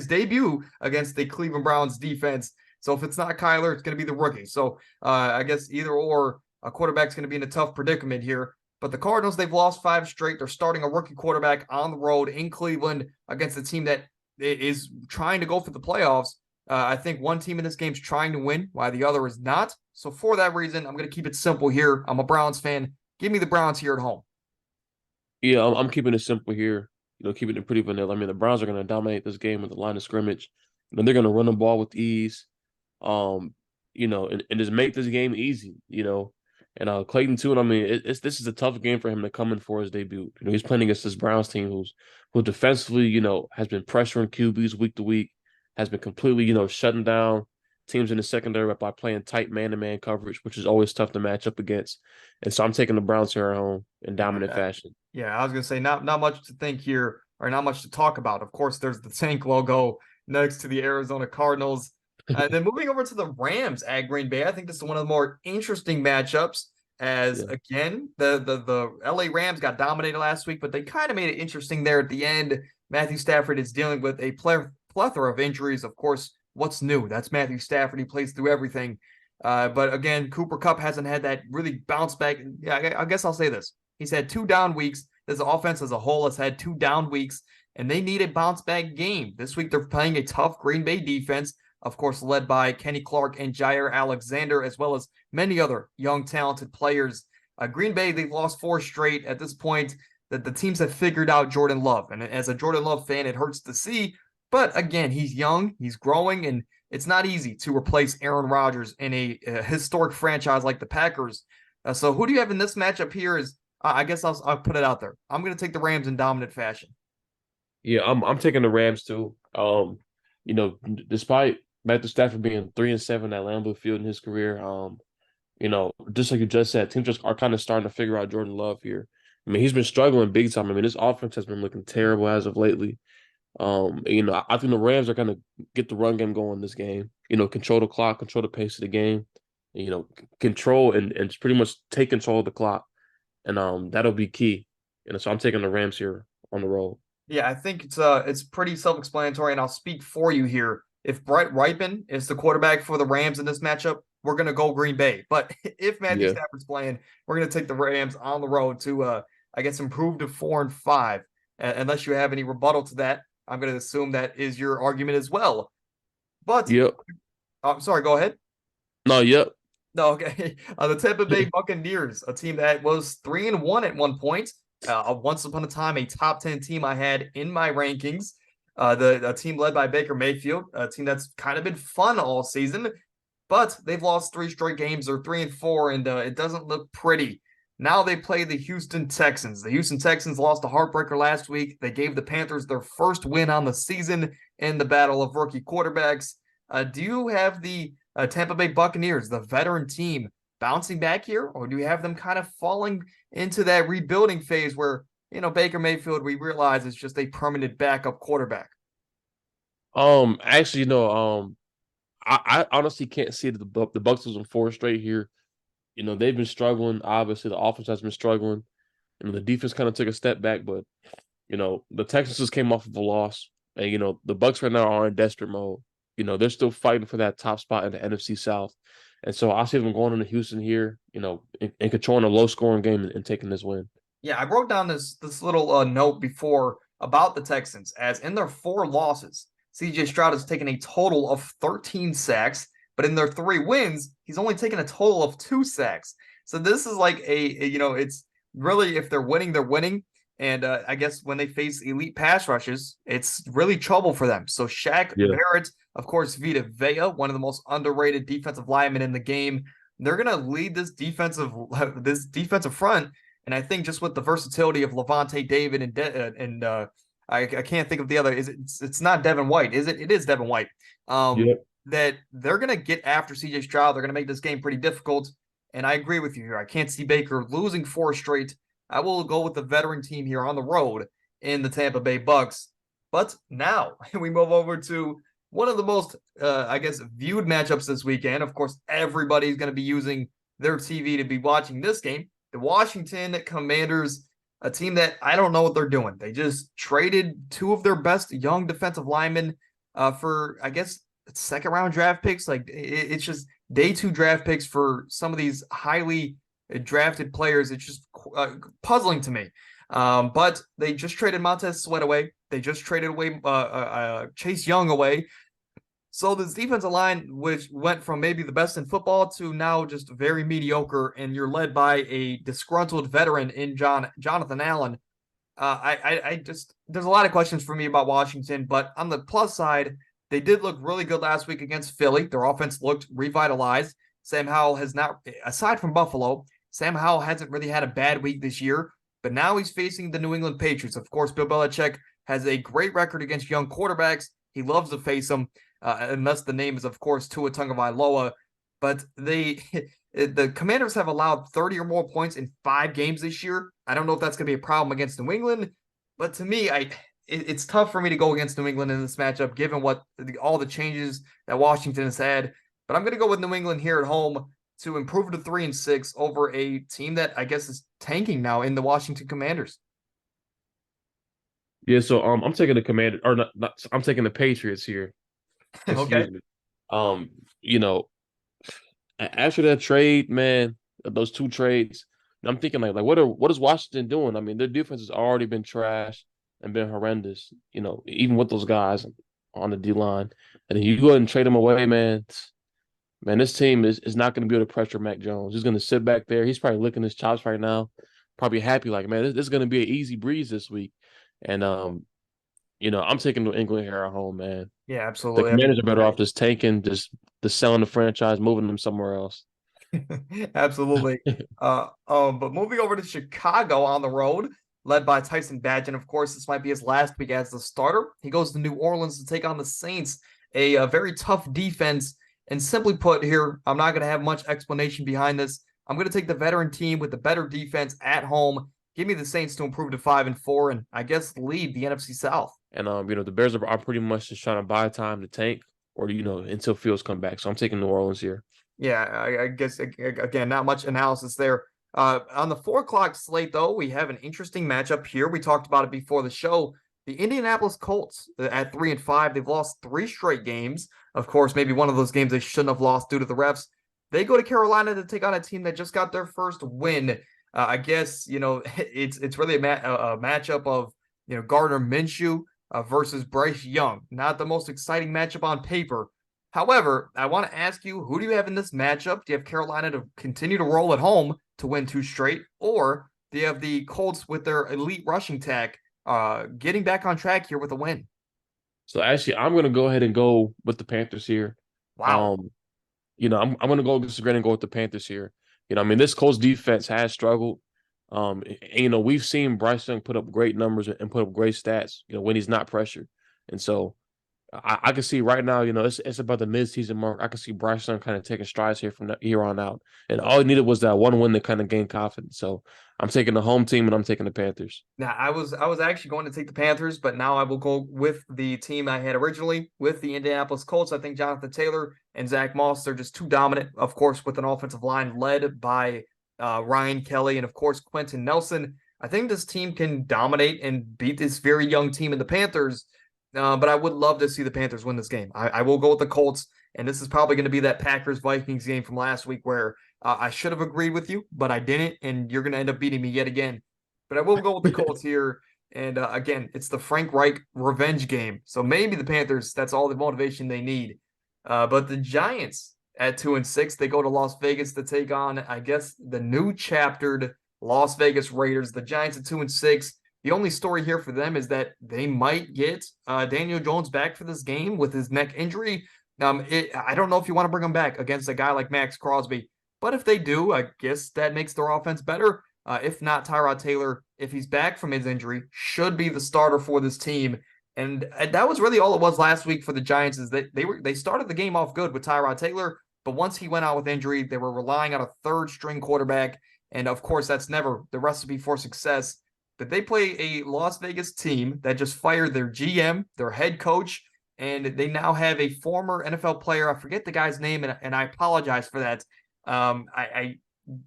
debut against the Cleveland Browns defense. So if it's not Kyler, it's going to be the rookie. So I guess either or, a quarterback's going to be in a tough predicament here. But the Cardinals, they've lost 5 straight. They're starting a rookie quarterback on the road in Cleveland against a team that is trying to go for the playoffs. I think one team in this game is trying to win, while the other is not. So for that reason, I'm going to keep it simple here. I'm a Browns fan. Give me the Browns here at home. Yeah, I'm keeping it simple here. Keeping it pretty vanilla. I mean, the Browns are going to dominate this game with the line of scrimmage. They're going to run the ball with ease. And just make this game easy. And Clayton Tune, I mean, this is a tough game for him to come in for his debut. He's playing against this Browns team who defensively, has been pressuring QBs week to week, has been completely, shutting down teams in the secondary by playing tight man-to-man coverage, which is always tough to match up against. And so I'm taking the Browns here at home in dominant fashion. Yeah, I was gonna say not much to think here, or not much to talk about. Of course, there's the tank logo next to the Arizona Cardinals. And then moving over to the Rams at Green Bay, I think this is one of the more interesting matchups. As again, the LA Rams got dominated last week, but they kind of made it interesting there at the end. Matthew Stafford is dealing with a plethora of injuries. Of course, what's new? That's Matthew Stafford. He plays through everything. But again, Cooper Kupp hasn't had that really bounce back. Yeah, I guess I'll say this. He's had 2 down weeks. This offense as a whole has had 2 down weeks, and they need a bounce back game. This week, they're playing a tough Green Bay defense, of course, led by Kenny Clark and Jair Alexander, as well as many other young, talented players. Green Bay, they've lost 4 straight at this point. That the teams have figured out Jordan Love. And as a Jordan Love fan, it hurts to see. But again, he's young, he's growing, and it's not easy to replace Aaron Rodgers in a historic franchise like the Packers. So who do you have in this matchup here? I guess I'll put it out there. I'm going to take the Rams in dominant fashion. Yeah, I'm taking the Rams too. Despite Matthew Stafford being 3-7 at Lambeau Field in his career, just like you just said, teams just are kind of starting to figure out Jordan Love here. I mean, he's been struggling big time. I mean, this offense has been looking terrible as of lately. I think the Rams are going to get the run game going this game. Control the clock, control the pace of the game. Control and pretty much take control of the clock, and that'll be key. So I'm taking the Rams here on the road. Yeah, I think it's pretty self-explanatory, and I'll speak for you here. If Brett Rypien is the quarterback for the Rams in this matchup, we're going to go Green Bay. But if Matthew Stafford's playing, we're going to take the Rams on the road to, I guess, improve to 4-5. Unless you have any rebuttal to that, I'm going to assume that is your argument as well. But, I'm sorry, go ahead. No, yep. No, okay. The Tampa Bay Buccaneers, a team that was 3-1 at one point. Once upon a time, a top 10 team I had in my rankings. A team led by Baker Mayfield, a team that's kind of been fun all season, but they've lost 3 straight games. They're 3-4, and it doesn't look pretty. Now they play the Houston Texans. The Houston Texans lost a heartbreaker last week. They gave the Panthers their first win on the season in the battle of rookie quarterbacks. Do you have the Tampa Bay Buccaneers, the veteran team, bouncing back here, or do you have them kind of falling into that rebuilding phase where, Baker Mayfield, we realize, is just a permanent backup quarterback? Actually, I honestly can't see the Bucs losing 4 straight here. They've been struggling. Obviously, the offense has been struggling. The defense kind of took a step back, but the Texans just came off of a loss, and the Bucs right now are in desperate mode. they're still fighting for that top spot in the NFC South. And so I see them going into Houston here, and controlling a low scoring game and taking this win. Yeah, I wrote down this little note before about the Texans, as in their 4 losses, CJ Stroud has taken a total of 13 sacks, but in their 3 wins, he's only taken a total of 2 sacks. So this is like it's really, if they're winning, they're winning. And I guess when they face elite pass rushes, it's really trouble for them. So Shaq Yeah. Barrett, of course, Vita Vea, one of the most underrated defensive linemen in the game, they're gonna lead this defensive front. And I think just with the versatility of Levante David I can't think of the other. It's not Devin White, is it? It is Devin White. Yep. That they're gonna get after CJ Stroud. They're gonna make this game pretty difficult. And I agree with you here. I can't see Baker losing 4 straight. I will go with the veteran team here on the road in the Tampa Bay Bucks. But now we move over to one of the most, I guess, viewed matchups this weekend. Of course, everybody's going to be using their TV to be watching this game. The Washington Commanders, a team that I don't know what they're doing. They just traded 2 of their best young defensive linemen for, I guess, second-round draft picks. Like, it's just day 2 draft picks for some of these highly drafted players. It's just puzzling to me. But they just traded Montez Sweat away. They just traded away Chase Young away. So this defensive line, which went from maybe the best in football to now just very mediocre, and you're led by a disgruntled veteran in Jonathan Allen. I just, there's a lot of questions for me about Washington, but on the plus side, they did look really good last week against Philly. Their offense looked revitalized. Sam Howell has not, aside from Buffalo, Sam Howell hasn't really had a bad week this year, but now he's facing the New England Patriots. Of course, Bill Belichick has a great record against young quarterbacks. He loves to face them, unless the name is, of course, Tua Tagovailoa. But the Commanders have allowed 30 or more points in 5 games this year. I don't know if that's going to be a problem against New England, but to me, it's tough for me to go against New England in this matchup, given all the changes that Washington has had. But I'm going to go with New England here at home to improve to 3-6 over a team that I guess is tanking now in the Washington Commanders. Yeah, so I'm taking the Commander, or not, I'm taking the Patriots here. Okay. Excuse me. Um, you know, after that trade, man, those 2 trades, I'm thinking like what is Washington doing? I mean, their defense has already been trash and been horrendous, even with those guys on the D line. And then you go ahead and trade them away, man. Man, this team is not going to be able to pressure Mac Jones. He's going to sit back there. He's probably licking his chops right now, probably happy, like, man, this is going to be an easy breeze this week. And I'm taking New England here at home, man. Yeah, The absolutely. Commanders are better off just tanking, just selling the franchise, moving them somewhere else. Absolutely. But moving over to Chicago on the road, led by Tyson Bagent. Of course, this might be his last week as the starter. He goes to New Orleans to take on the Saints, a very tough defense. And simply put here, I'm not going to have much explanation behind this. I'm going to take the veteran team with the better defense at home. Give me the Saints to improve to 5-4, and I guess lead the NFC South. And the Bears are pretty much just trying to buy time to tank, or until Fields come back. So I'm taking New Orleans here. Yeah, I guess again, not much analysis there. On the 4 o'clock slate, though, we have an interesting matchup here. We talked about it before the show. The Indianapolis Colts at 3-5, they've lost 3 straight games. Of course, maybe one of those games they shouldn't have lost due to the refs. They go to Carolina to take on a team that just got their first win. I guess it's really a matchup of Gardner Minshew versus Bryce Young. Not the most exciting matchup on paper. However, I want to ask you, who do you have in this matchup? Do you have Carolina to continue to roll at home to win 2 straight, or do you have the Colts with their elite rushing attack getting back on track here with a win? So actually, I'm going to go ahead and go with the Panthers here. Wow. I'm going to go disagree and go with the Panthers here. I mean, this Colts defense has struggled. And, we've seen Bryce Young put up great numbers and put up great stats, when he's not pressured. And so I can see right now, it's about the mid-season mark. I can see Bryce Young kind of taking strides here from here on out. And all he needed was that one win to kind of gain confidence. So I'm taking the home team and I'm taking the Panthers. Now, I was actually going to take the Panthers, but now I will go with the team I had originally with the Indianapolis Colts. I think Jonathan Taylor and Zach Moss, they're just too dominant, of course, with an offensive line led by Ryan Kelly and, of course, Quentin Nelson. I think this team can dominate and beat this very young team in the Panthers. but I would love to see the Panthers win this game. I will go with the Colts, and this is probably going to be that Packers-Vikings game from last week where I should have agreed with you, but I didn't, and you're going to end up beating me yet again. But I will go with the Colts here. And again, it's the Frank Reich revenge game. So maybe the Panthers, that's all the motivation they need. But the Giants at 2-6, they go to Las Vegas to take on, I guess, the new chaptered Las Vegas Raiders. The Giants at 2-6. The only story here for them is that they might get Daniel Jones back for this game with his neck injury. I don't know if you want to bring him back against a guy like Max Crosby, but if they do, I guess that makes their offense better. If not, Tyrod Taylor, if he's back from his injury, should be the starter for this team. And that was really all it was last week for the Giants, is that they started the game off good with Tyrod Taylor, but once he went out with injury, they were relying on a third string quarterback. And of course, that's never the recipe for success. But they play a Las Vegas team that just fired their GM, their head coach, and they now have a former NFL player. I forget the guy's name, and I apologize for that.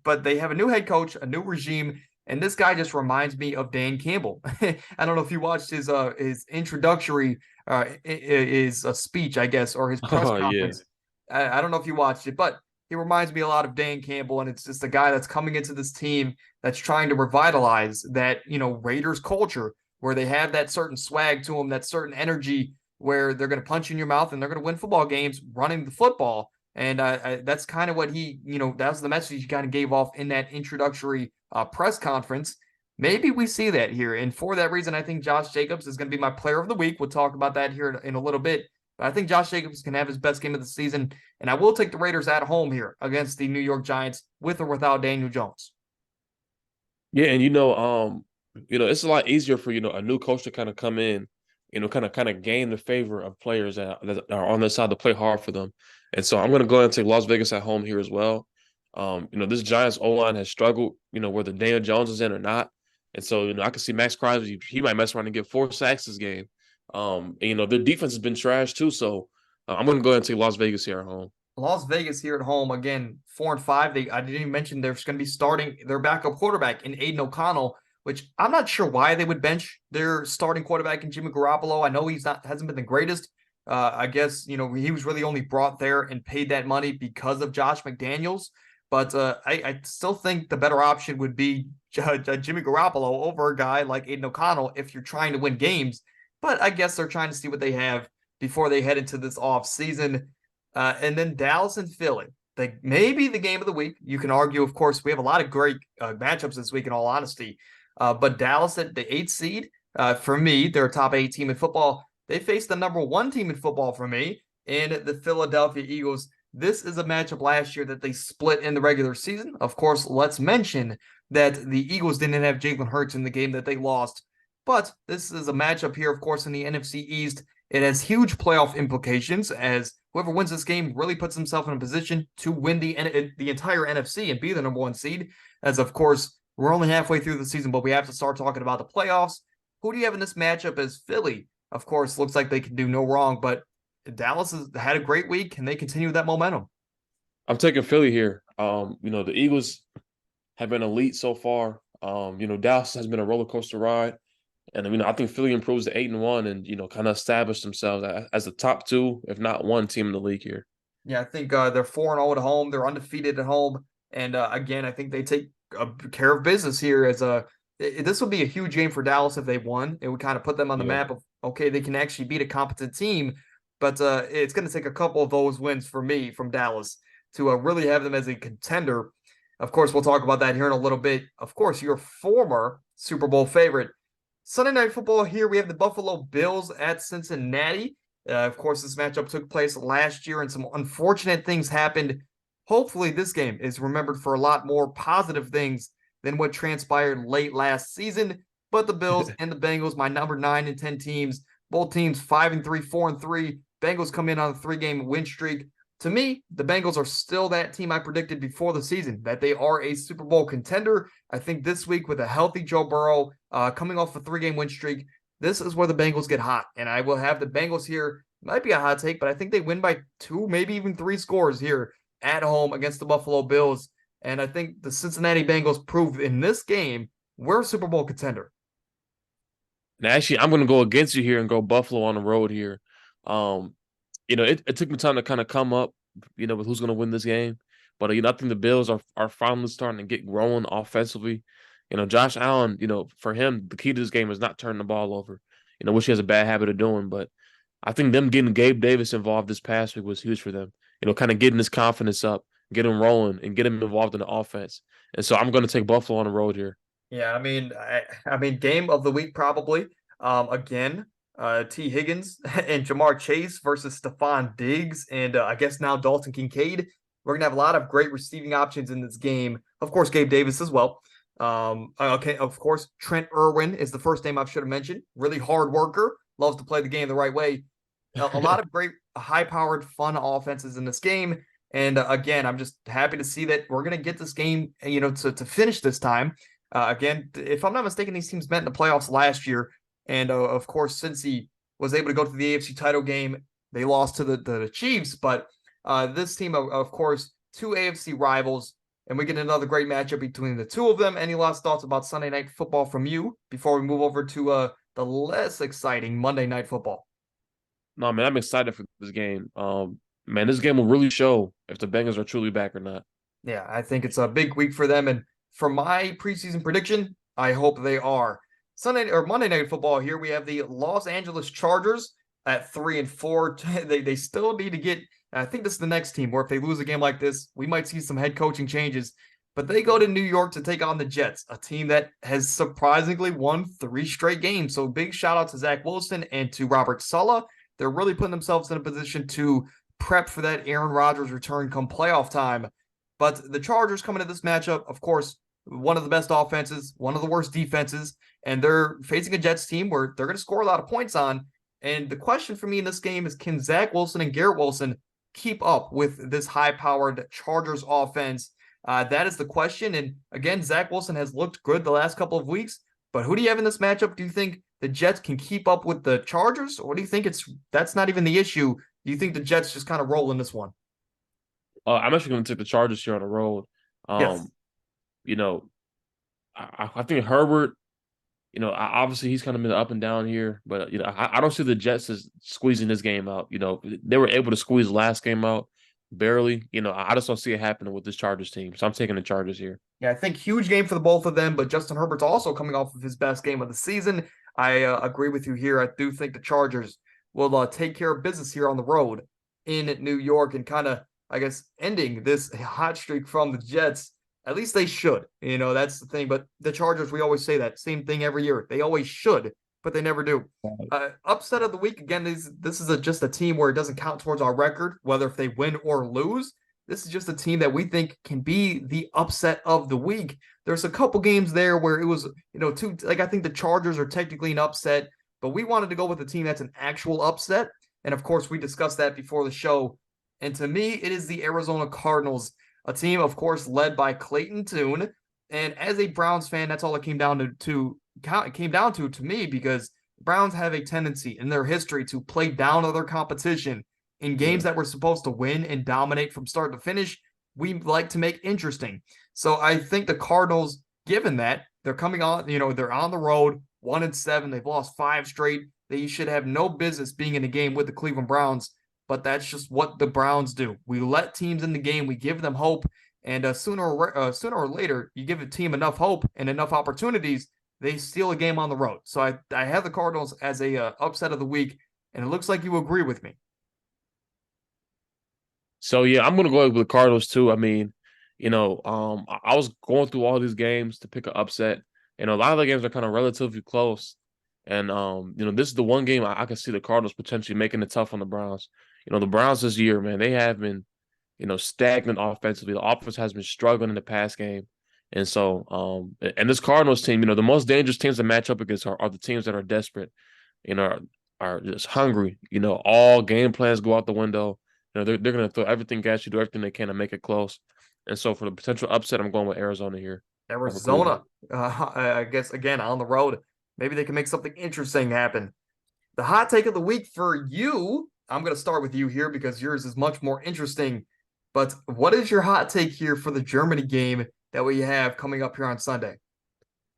But they have a new head coach, a new regime, and this guy just reminds me of Dan Campbell. I don't know if you watched his introductory his speech, I guess, or his press Oh yeah. conference. I don't know if you watched it, but he reminds me a lot of Dan Campbell, and it's just a guy that's coming into this team that's trying to revitalize that, Raiders culture where they have that certain swag to them, that certain energy where they're going to punch you in your mouth and they're going to win football games running the football. And that's kind of what that was the message he kind of gave off in that introductory press conference. Maybe we see that here. And for that reason, I think Josh Jacobs is going to be my player of the week. We'll talk about that here in a little bit. But I think Josh Jacobs can have his best game of the season. And I will take the Raiders at home here against the New York Giants with or without Daniel Jones. Yeah, and it's a lot easier for a new coach to kind of come in, kind of gain the favor of players that are on their side to play hard for them. And so I'm going to go ahead and take Las Vegas at home here as well. This Giants O-line has struggled, whether Daniel Jones is in or not. And so, I can see Max Crosby, he might mess around and get 4 sacks this game. Their defense has been trash too. So I'm going to go ahead and take Las Vegas here at home. Las Vegas here at home, again, 4-5. I didn't even mention they're going to be starting their backup quarterback in Aiden O'Connell, which I'm not sure why they would bench their starting quarterback in Jimmy Garoppolo. I know hasn't been the greatest. I guess, he was really only brought there and paid that money because of Josh McDaniels. But I still think the better option would be Jimmy Garoppolo over a guy like Aiden O'Connell if you're trying to win games. But I guess they're trying to see what they have before they head into this off season. And then Dallas and Philly, maybe the game of the week. You can argue, of course, we have a lot of great matchups this week, in all honesty. But Dallas at the 8th seed, for me, they're a top 8 team in football. They face the number 1 team in football for me, and the Philadelphia Eagles. This is a matchup last year that they split in the regular season. Of course, let's mention that the Eagles didn't have Jalen Hurts in the game that they lost. But this is a matchup here, of course, in the NFC East. It has huge playoff implications, as whoever wins this game really puts himself in a position to win the entire NFC and be the number 1 seed. As, of course, we're only halfway through the season, but we have to start talking about the playoffs. Who do you have in this matchup as Philly? Of course, looks like they can do no wrong, but Dallas has had a great week. Can they continue that momentum? I'm taking Philly here. The Eagles have been elite so far. Dallas has been a roller coaster ride. And, I think Philly improves to 8-1 and, kind of establish themselves as the top 2, if not 1 team in the league here. Yeah, I think they're 4-0 at home. They're undefeated at home. And again, I think they take care of business here this would be a huge game for Dallas if they won. It would kind of put them on the map of, okay, they can actually beat a competent team. But it's going to take a couple of those wins for me from Dallas to really have them as a contender. Of course, we'll talk about that here in a little bit. Of course, your former Super Bowl favorite. Sunday Night Football here. We have the Buffalo Bills at Cincinnati. Of course, this matchup took place last year and some unfortunate things happened. Hopefully, this game is remembered for a lot more positive things than what transpired late last season. But the Bills and the Bengals, my number 9 and 10 teams, both teams 5-3, 4-3. Bengals come in on a 3-game win streak. To me, the Bengals are still that team I predicted before the season, that they are a Super Bowl contender. I think this week with a healthy Joe Burrow coming off a 3-game win streak, this is where the Bengals get hot. And I will have the Bengals here. Might be a hot take, but I think they win by 2, maybe even 3 scores here at home against the Buffalo Bills. And I think the Cincinnati Bengals prove in this game we're a Super Bowl contender. And actually, I'm going to go against you here and go Buffalo on the road here. Um, it took me time to kind of come up, with who's going to win this game. But I think the Bills are finally starting to get rolling offensively. Josh Allen, for him, the key to this game is not turning the ball over. Which he has a bad habit of doing. But I think them getting Gabe Davis involved this past week was huge for them. Kind of getting his confidence up, get him rolling, and get him involved in the offense. And so I'm going to take Buffalo on the road here. Yeah, I mean, game of the week probably. Again, T. Higgins and Jamar Chase versus Stephon Diggs, and I guess now Dalton Kincaid. We're gonna have a lot of great receiving options in this game. Of course, Gabe Davis as well. Okay, of course, Trent Irwin is the first name I should have mentioned. Really hard worker, loves to play the game the right way. A lot of great, high-powered, fun offenses in this game. And again, I'm just happy to see that we're gonna get this game, to finish this time. Again, if I'm not mistaken, these teams met in the playoffs last year, and of course, since he was able to go to the AFC title game, they lost to the Chiefs. But this team, of course, two AFC rivals, and we get another great matchup between the two of them. Any last thoughts about Sunday Night Football from you before we move over to the less exciting Monday Night Football? No, man, I'm excited for this game. Man, this game will really show if the Bengals are truly back or not. Yeah, I think it's a big week for them. And for my preseason prediction, I hope they are. Sunday or Monday Night Football here, we have the Los Angeles Chargers at 3-4. They still need to get, I think this is the next team where if they lose a game like this, we might see some head coaching changes. But they go to New York to take on the Jets, a team that has surprisingly won 3 straight games. So big shout out to Zach Wilson and to Robert Saleh. They're really putting themselves in a position to prep for that Aaron Rodgers return come playoff time. But the Chargers coming to this matchup, of course, one of the best offenses, one of the worst defenses, and they're facing a Jets team where they're going to score a lot of points on. And the question for me in this game is, can Zach Wilson and Garrett Wilson keep up with this high-powered Chargers offense? That is the question. And again, Zach Wilson has looked good the last couple of weeks, but who do you have in this matchup? Do you think the Jets can keep up with the Chargers, or do you think that's not even the issue? Do you think the Jets just kind of roll in this one? I'm actually going to take the Chargers here on the road. Yes. You know, I think Herbert. Obviously he's kind of been up and down here, but I don't see the Jets as squeezing this game out. They were able to squeeze last game out barely. I just don't see it happening with this Chargers team. So I'm taking the Chargers here. Yeah, I think huge game for the both of them, but Justin Herbert's also coming off of his best game of the season. I agree with you here. I do think the Chargers will take care of business here on the road in New York and kind of, I guess, ending this hot streak from the Jets. At least they should. That's the thing. But the Chargers, we always say that same thing every year. They always should, but they never do. Upset of the week again. This is just a team where it doesn't count towards our record, whether if they win or lose. This is just a team that we think can be the upset of the week. There's a couple games there where it was, two, like I think the Chargers are technically an upset, but we wanted to go with a team that's an actual upset. And of course, we discussed that before the show. And to me, it is the Arizona Cardinals, a team, of course, led by Clayton Tune. And as a Browns fan, that's all it came down to me, because Browns have a tendency in their history to play down other competition in games Yeah. that we're supposed to win and dominate from start to finish. We like to make interesting. So I think the Cardinals, given that they're coming on, they're on the road, 1-7. They've lost 5 straight. They should have no business being in a game with the Cleveland Browns, but that's just what the Browns do. We let teams in the game, we give them hope, and sooner or later, you give a team enough hope and enough opportunities, they steal a game on the road. So I have the Cardinals as a upset of the week, and it looks like you agree with me. So yeah, I'm gonna go with the Cardinals too. I mean, I was going through all these games to pick an upset, and a lot of the games are kind of relatively close. And this is the one game I can see the Cardinals potentially making it tough on the Browns. The Browns this year, man, they have been, stagnant offensively. The offense has been struggling in the pass game. And so, and this Cardinals team, the most dangerous teams to match up against are the teams that are desperate, are just hungry. All game plans go out the window. They're going to throw everything at you, do everything they can to make it close. And so, for the potential upset, I'm going with Arizona here over Cleveland. Arizona, I guess, again, on the road, maybe they can make something interesting happen. The hot take of the week for you, I'm going to start with you here because yours is much more interesting. But what is your hot take here for the Germany game that we have coming up here on Sunday?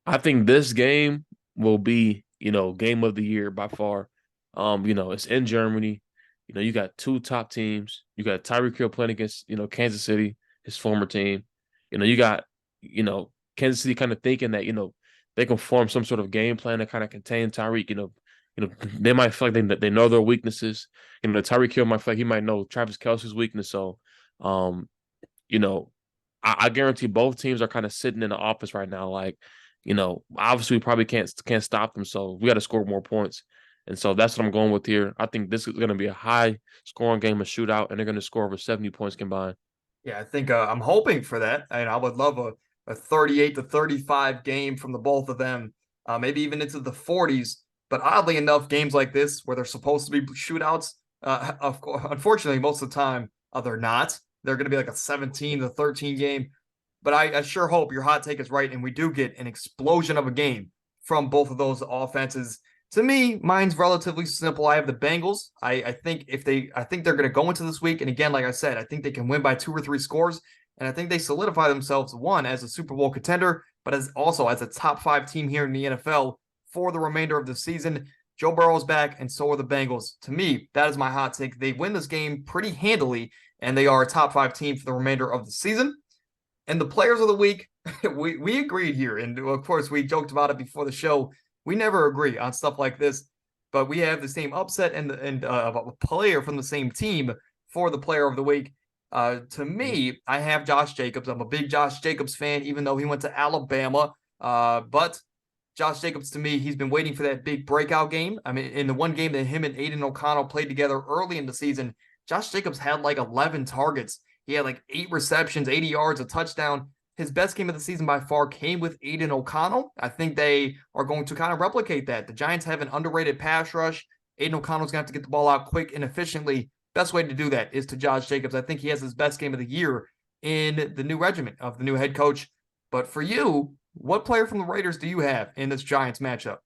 I think this game will be game of the year by far. It's in Germany. You got two top teams. You got Tyreek Hill playing against, Kansas City, his former team. You got, Kansas City kind of thinking that, they can form some sort of game plan to kind of contain Tyreek. They might feel like they know their weaknesses. Tyreek Hill might feel like he might know Travis Kelce's weakness. So, um, you know, I guarantee both teams are kind of sitting in the office right now. Like, obviously we probably can't stop them. So we got to score more points. And so that's what I'm going with here. I think this is going to be a high scoring game, a shootout, and they're going to score over 70 points combined. Yeah, I think I'm hoping for that. And I would love a 38-35 game from the both of them, maybe even into the 40s. But oddly enough, games like this where they're supposed to be shootouts, of course, unfortunately, most of the time they're not. They're going to be like a 17-13 game. But I sure hope your hot take is right, and we do get an explosion of a game from both of those offenses. To me, mine's relatively simple. I have the Bengals. I think I think they're going to go into this week, and again, like I said, I think they can win by 2 or 3 scores, and I think they solidify themselves one as a Super Bowl contender, but as also as a top 5 team here in the NFL for the remainder of the season. Joe Burrow's back, and so are the Bengals. To me, that is my hot take. They win this game pretty handily, and they are a top 5 team for the remainder of the season. And the players of the week, we agreed here. And of course, we joked about it before the show. We never agree on stuff like this, but we have the same upset and a player from the same team for the player of the week. To me, I have Josh Jacobs. I'm a big Josh Jacobs fan, even though he went to Alabama. But Josh Jacobs, to me, he's been waiting for that big breakout game. I mean, in the one game that him and Aiden O'Connell played together early in the season, Josh Jacobs had like 11 targets. He had like 8 receptions, 80 yards, a touchdown. His best game of the season by far came with Aiden O'Connell. I think they are going to kind of replicate that. The Giants have an underrated pass rush. Aiden O'Connell's going to have to get the ball out quick and efficiently. Best way to do that is to Josh Jacobs. I think he has his best game of the year in the new regiment of the new head coach. But for you, what player from the Raiders do you have in this Giants matchup?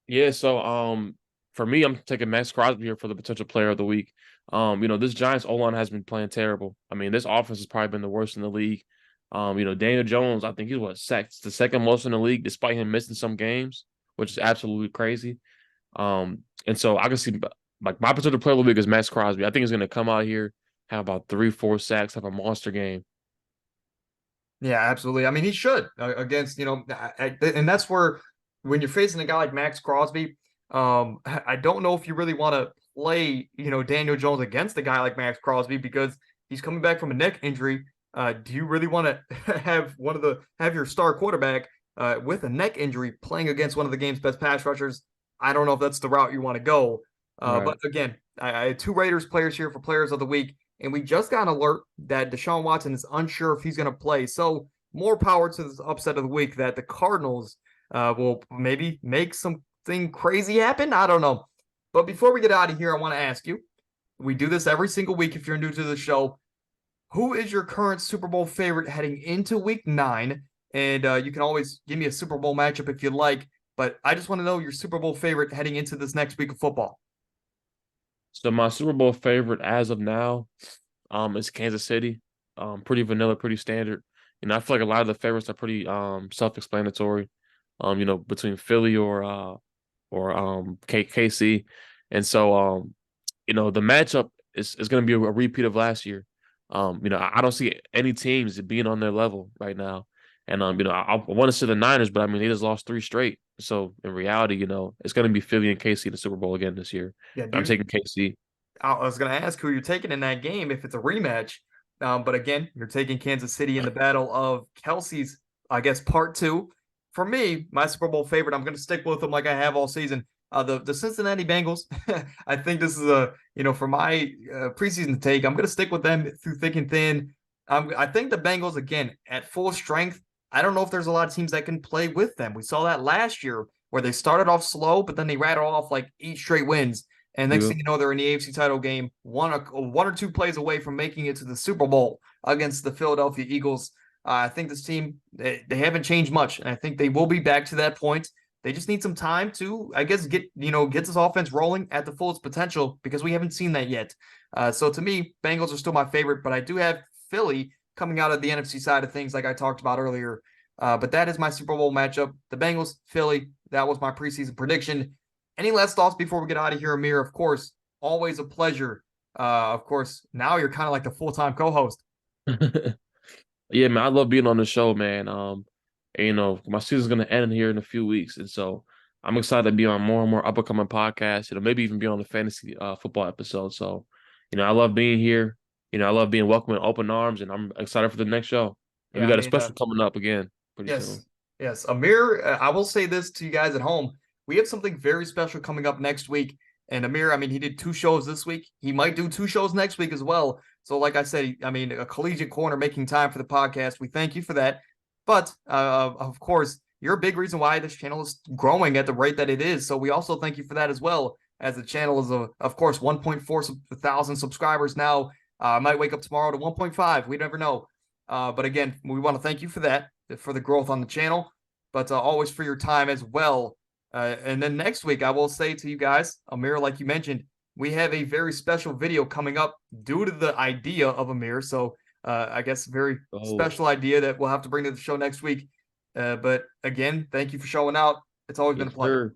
Yeah, so for me, I'm taking Max Crosby here for the potential player of the week. This Giants O-line has been playing terrible. I mean, this offense has probably been the worst in the league. Daniel Jones, I think he's sacked the second most in the league, despite him missing some games, which is absolutely crazy. And so I can see like my potential player of the week is Max Crosby. I think he's going to come out here, have about 3-4 sacks, have a monster game. Yeah, absolutely. I mean, he should against, and that's where when you're facing a guy like Max Crosby, I don't know if you really want to play, Daniel Jones against a guy like Max Crosby because he's coming back from a neck injury. Do you really want to have your star quarterback with a neck injury playing against one of the game's best pass rushers? I don't know if that's the route you want to go. Right. But again, I had 2 Raiders players here for players of the week. And we just got an alert that Deshaun Watson is unsure if he's going to play. So more power to this upset of the week that the Cardinals will maybe make something crazy happen. I don't know. But before we get out of here, I want to ask you, we do this every single week if you're new to the show. Who is your current Super Bowl favorite heading into week 9? And you can always give me a Super Bowl matchup if you'd like. But I just want to know your Super Bowl favorite heading into this next week of football. So my Super Bowl favorite as of now, is Kansas City. Pretty vanilla, pretty standard. I feel like a lot of the favorites are pretty self-explanatory. Between Philly or KC, and so the matchup is going to be a repeat of last year. I don't see any teams being on their level right now, and I want to say the Niners, but I mean they just lost 3 straight. So in reality, it's going to be Philly and KC in the Super Bowl again this year. Yeah, I'm taking KC. I was going to ask who you're taking in that game if it's a rematch. But again, you're taking Kansas City in the battle of Kelsey's, I guess, part 2. For me, my Super Bowl favorite, I'm going to stick with them like I have all season. The Cincinnati Bengals. I think this is for my preseason take, I'm going to stick with them through thick and thin. I think the Bengals, again, at full strength, I don't know if there's a lot of teams that can play with them. We saw that last year where they started off slow, but then they rattled off like 8 straight wins. And next thing you know, they're in the AFC title game, one or two plays away from making it to the Super Bowl against the Philadelphia Eagles. I think this team, they haven't changed much, and I think they will be back to that point. They just need some time to, I guess, get this offense rolling at the fullest potential because we haven't seen that yet. So to me, Bengals are still my favorite, but I do have Philly coming out of the NFC side of things like I talked about earlier. But that is my Super Bowl matchup. The Bengals, Philly, That was my preseason prediction. Any last thoughts before we get out of here, Amir? Of course, always a pleasure. Of course, now you're kind of like the full-time co-host. Yeah, man, I love being on the show, man. And, my season's gonna end here in a few weeks, and so I'm excited to be on more and more up and coming podcasts. Maybe even be on the fantasy football episode. So, I love being here. I love being welcome with open arms, and I'm excited for the next show. And we Yeah, I got a mean, special coming up again pretty soon. yes, yes. Amir, I will say this to you guys at home. We have something very special coming up next week. And Amir, I mean, he did 2 shows this week. He might do 2 shows next week as well. So, like I said, I mean, a collegiate corner making time for the podcast. We thank you for that. But of course, you're a big reason why this channel is growing at the rate that it is. So we also thank you for that as well. As the channel is, of course, 1.4 thousand subscribers now. Might wake up tomorrow to 1.5. We never know. But again, we want to thank you for that, for the growth on the channel, but always for your time as well. And then next week, I will say to you guys, Amir, like you mentioned, we have a very special video coming up due to the idea of Amir. So I guess a very special idea that we'll have to bring to the show next week. But again, thank you for showing out. It's always been a pleasure. Sir.